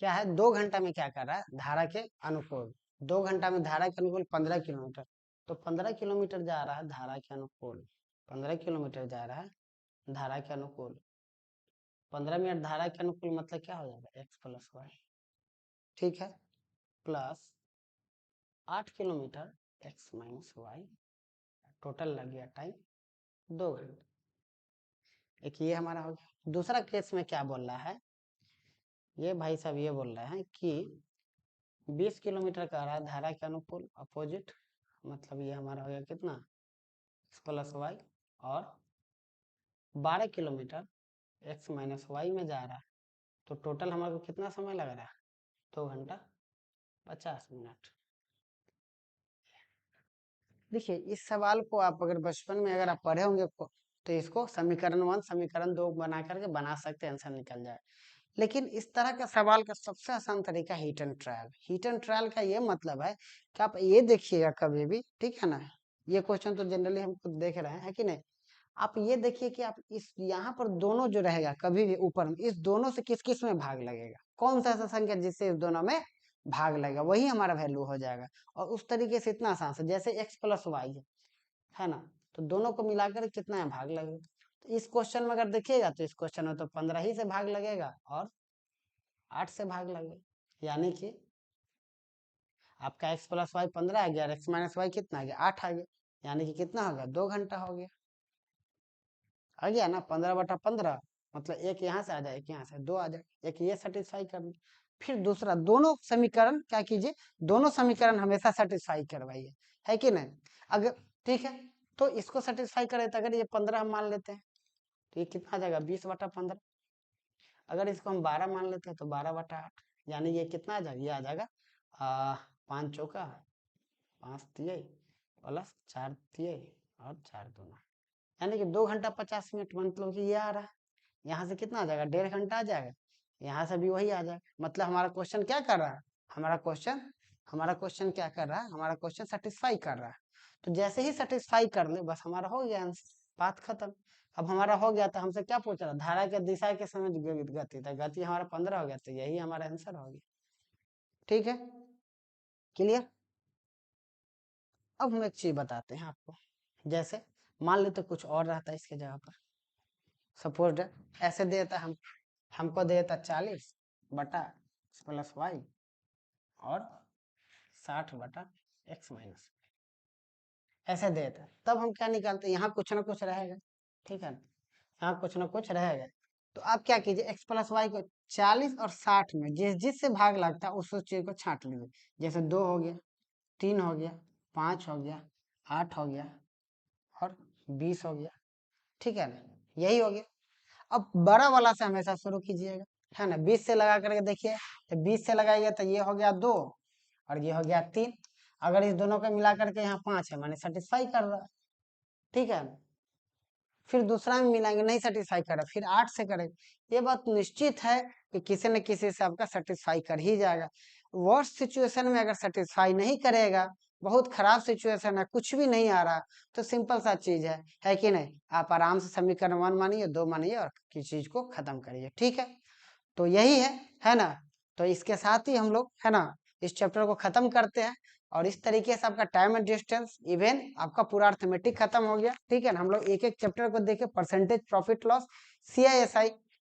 क्या है, 2 घंटा में क्या कर रहा है, धारा के अनुकूल, 2 घंटा में धारा के अनुकूल 15 किलोमीटर, तो 15 किलोमीटर जा रहा है धारा के अनुकूल, 15 किलोमीटर जा रहा है धारा के अनुकूल, 15 मिनट धारा के अनुकूल मतलब क्या हो जाएगा, x प्लस वाई, ठीक है, plus 8 kilometre x minus Y, total लग गया टाइम 2 घंटे। एक ये हमारा हो गया। दूसरा केस में क्या बोल रहा है, ये भाई साहब ये बोल रहे हैं कि 20 किलोमीटर का रहा धारा के अनुकूल अपोजिट, मतलब ये हमारा हो गया कितना, x प्लस वाई, और 12 किलोमीटर x माइनस वाई में जा रहा है, तो टोटल हमारे को कितना समय लग रहा है, 2 घंटा 50 मिनट। देखिए इस सवाल को आप अगर बचपन में अगर आप पढ़े होंगे तो इसको समीकरण 1 समीकरण 2 बना करके बना सकते हैं, आंसर निकल जाए। लेकिन इस तरह का सवाल का सबसे आसान तरीका hit and trial, hit and trial का ये मतलब है कि आप ये देखिएगा कभी भी, ठीक है ना, ये क्वेश्चन तो जनरली हम खुद देख रहे हैं, है कि नहीं, आप ये देखिए कि आप इस यहाँ पर दोनों जो रहेगा कभी भी ऊपर में, इस दोनों से किस किस में भाग लगेगा, कौन सा ऐसा संख्या जिससे इस दोनों में भाग लगेगा, वही हमारा वैल्यू हो जाएगा। और उस तरीके से इतना आसान से, जैसे x प्लस वाई है ना, तो दोनों को मिलाकर कितना है भाग लगेगा, तो इस क्वेश्चन में अगर देखिएगा तो इस क्वेश्चन में तो 15 ही से भाग लगेगा और 8 से भाग लगेगा, यानी कि आपका x प्लस वाई 15 आ गया और x माइनस वाई कितना आ गया 8 आ गया, यानी कि कितना होगा 2 घंटा हो गया, आ गया ना, 15/15, मतलब एक यहाँ से आ जाए, एक यहाँ से 2 आ जाए, एक ये सेटिस्फाई कर दे। फिर दूसरा, दोनों समीकरण क्या कीजिए, दोनों समीकरण हमेशा सेटिस्फाई करवाइए, है कि नहीं, अगर ठीक है, तो इसको सेटिस्फाई करे तो अगर ये 15 हम मान लेते हैं तो ये कितना आ जाएगा 20/15। अगर इसको हम 12 मान लेते हैं तो 12/8, यानी ये कितना आ जाएगा, ये आ जाएगा 5 चौका 5 तिये प्लस 4 तिये और 4 दूना, यानी कि 2 घंटा 50 मिनट, मतलब कि ये आ रहा है। यहाँ से कितना आ जाएगा 1.5 घंटा आ जाएगा, यहाँ से भी वही आ जाएगा। मतलब हमारा क्वेश्चन क्या कर रहा है, हमारा क्वेश्चन क्या कर रहा है, हमारा क्वेश्चन सेटिस्फाई कर रहा है। तो जैसे ही सेटिस्फाई कर ले बस हमारा हो गया आंसर, बात खत्म। अब हमारा हो गया तो हमसे क्या पूछ रहा, धारा के दिशा के समय गति था, गति हमारा 15 हो गया, तो यही हमारा आंसर हो गया। ठीक है, क्लियर। अब हम एक चीज बताते हैं आपको, जैसे मान लेते कुछ और रहता है इसके जगह पर, सपोज ऐसे देता हमको देता 40/x+y और 60/x-, ऐसे देता, तब हम क्या निकालते हैं, यहाँ कुछ ना कुछ रहेगा, ठीक है ना, यहाँ कुछ ना कुछ रहेगा। तो आप क्या कीजिए x+y को 40 और 60 में जिससे भाग लगता है उस चीज को छांट लीजिए। जैसे 2 हो गया, 3 हो गया, 5 हो गया, 8 हो गया और 20 हो गया, ठीक है ना, यही हो गया। अब बड़ा वाला से हमेशा शुरू कीजिएगा, है ना, 20 से लगा करके देखिए, तो 20 से लगाइए तो ये हो गया 2 और ये हो गया 3। अगर इस दोनों को मिला करके यहाँ 5 है, माने सेटिस्फाई कर रहा है, ठीक है। फिर दूसरा में मिलाएंगे, नहीं सेटिस्फाई कर रहा, फिर 8 से करेंगे, ये बात निश्चित है कि किसी न किसी से आपका सेटिस्फाई कर ही जाएगा। वर्स्ट सिचुएशन में अगर सेटिस्फाई नहीं करेगा, बहुत खराब सिचुएशन है, कुछ भी नहीं आ रहा, तो सिंपल सा चीज है कि नहीं, आप आराम से समीकरण 1 मानिए, 2 मानिए और किसी चीज को खत्म करिए, ठीक है। तो यही है ना। तो इसके साथ ही हम लोग, है ना, इस चैप्टर को खत्म करते हैं। और इस तरीके से आपका टाइम एंड डिस्टेंस इवन आपका पूरा अर्थमेटिक खत्म हो गया, ठीक है ना। हम लोग एक एक चैप्टर को देखे, परसेंटेज प्रॉफिट लॉस,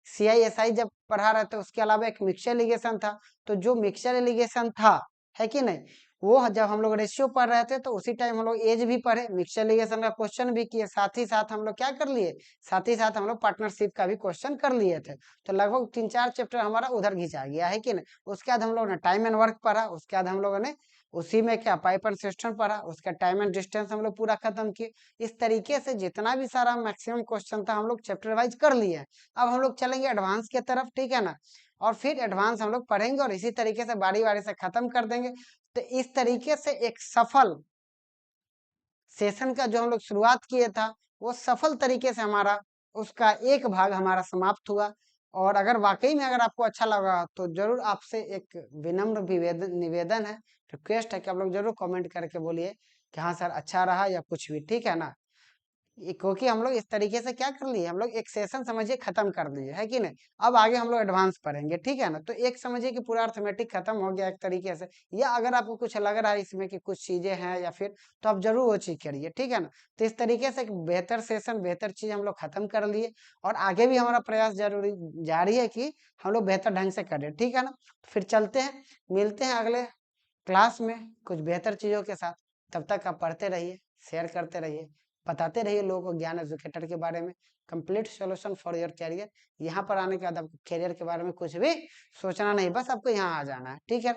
CISI जब पढ़ा रहे थे, उसके अलावा एक मिक्सचर एलिगेशन था। तो जो मिक्सचर एलिगेशन था, है कि नहीं, वो जब हम लोग रेशियो पढ़ रहे थे तो उसी टाइम हम लोग एज भी पढ़े, मिक्सचर एलिगेशन का क्वेश्चन भी किए, साथ ही साथ हम लोग क्या कर लिए, साथ ही साथ हम लोग पार्टनरशिप का भी क्वेश्चन कर लिए थे। तो लगभग 3-4 चैप्टर हमारा उधर घिंचा गया, है कि नहीं। उसके बाद हम लोग ने टाइम एंड वर्क पढ़ा, उसके बाद हम लोगों ने उसी में क्या पाइप एंड सिस्टम पढ़ा, उसका टाइम एंड डिस्टेंस हम लोग पूरा खत्म किए। इस तरीके से जितना भी सारा मैक्सिमम क्वेश्चन था हम लोग चैप्टर वाइज कर लिए। अब हम लोग चलेंगे एडवांस की तरफ, ठीक है ना, और फिर एडवांस हम लोग पढ़ेंगे और इसी तरीके से बारी बारी से खत्म कर देंगे। तो इस तरीके से एक सफल सेशन का जो हम लोग शुरुआत किए था, वो सफल तरीके से हमारा उसका एक भाग हमारा समाप्त हुआ। और अगर वाकई में अगर आपको अच्छा लगा तो जरूर आपसे एक विनम्र निवेदन है, रिक्वेस्ट है कि आप लोग जरूर कमेंट करके बोलिए कि हाँ सर अच्छा रहा या कुछ भी, ठीक है ना। क्योंकि हम लोग इस तरीके से क्या कर लिए, हम लोग एक सेशन समझिए खत्म कर दिए, है कि नहीं। अब आगे हम लोग एडवांस पढ़ेंगे, ठीक है ना। तो एक समझिए कि पूरा अर्थमेटिक खत्म हो गया एक तरीके से, या अगर आपको कुछ लग रहा है इसमें कि कुछ चीजें हैं या फिर, तो आप जरूर वो चीज करिए, ठीक है ना। तो इस तरीके से एक बेहतर सेशन, बेहतर चीज हम लोग खत्म कर लिए, और आगे भी हमारा प्रयास जरूरी जारी है कि हम लोग बेहतर ढंग से करें, ठीक है ना। फिर चलते हैं, मिलते हैं अगले क्लास में कुछ बेहतर चीजों के साथ। तब तक आप पढ़ते रहिए, शेयर करते रहिए, बताते रहिए लोगों को ज्ञान एजुकेटर के बारे में, complete solution for your career. यहाँ पर आने के बाद आपको कैरियर के बारे में कुछ भी सोचना नहीं, बस आपको यहाँ आ जाना है, ठीक है।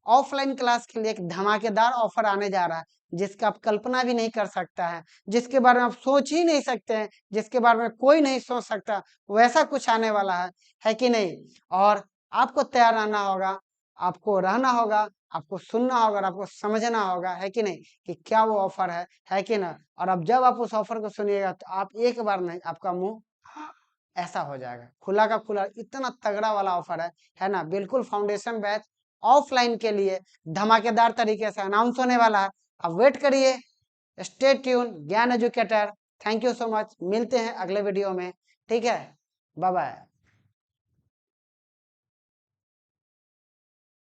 ऑफलाइन क्लास के लिए एक धमाकेदार ऑफर आने जा रहा है, जिसका आप कल्पना भी नहीं कर सकता है, जिसके बारे में आप सोच ही नहीं सकते हैं, जिसके बारे में कोई नहीं सोच सकता, वैसा कुछ आने वाला है कि नहीं। और आपको तैयार रहना होगा, आपको रहना होगा, आपको सुनना होगा और आपको समझना होगा, है कि नहीं, कि क्या वो ऑफर है कि ना। और अब जब आप उस ऑफर को सुनिएगा तो आप एक बार नहीं, आपका मुंह ऐसा हो जाएगा, खुला का खुला, इतना तगड़ा वाला ऑफर है ना। बिल्कुल फाउंडेशन बैच ऑफलाइन के लिए धमाकेदार तरीके से अनाउंस होने वाला है, आप वेट करिए। स्टे ट्यून ज्ञान educator, thank you so much, मिलते हैं अगले वीडियो में, ठीक है, बाय बाय।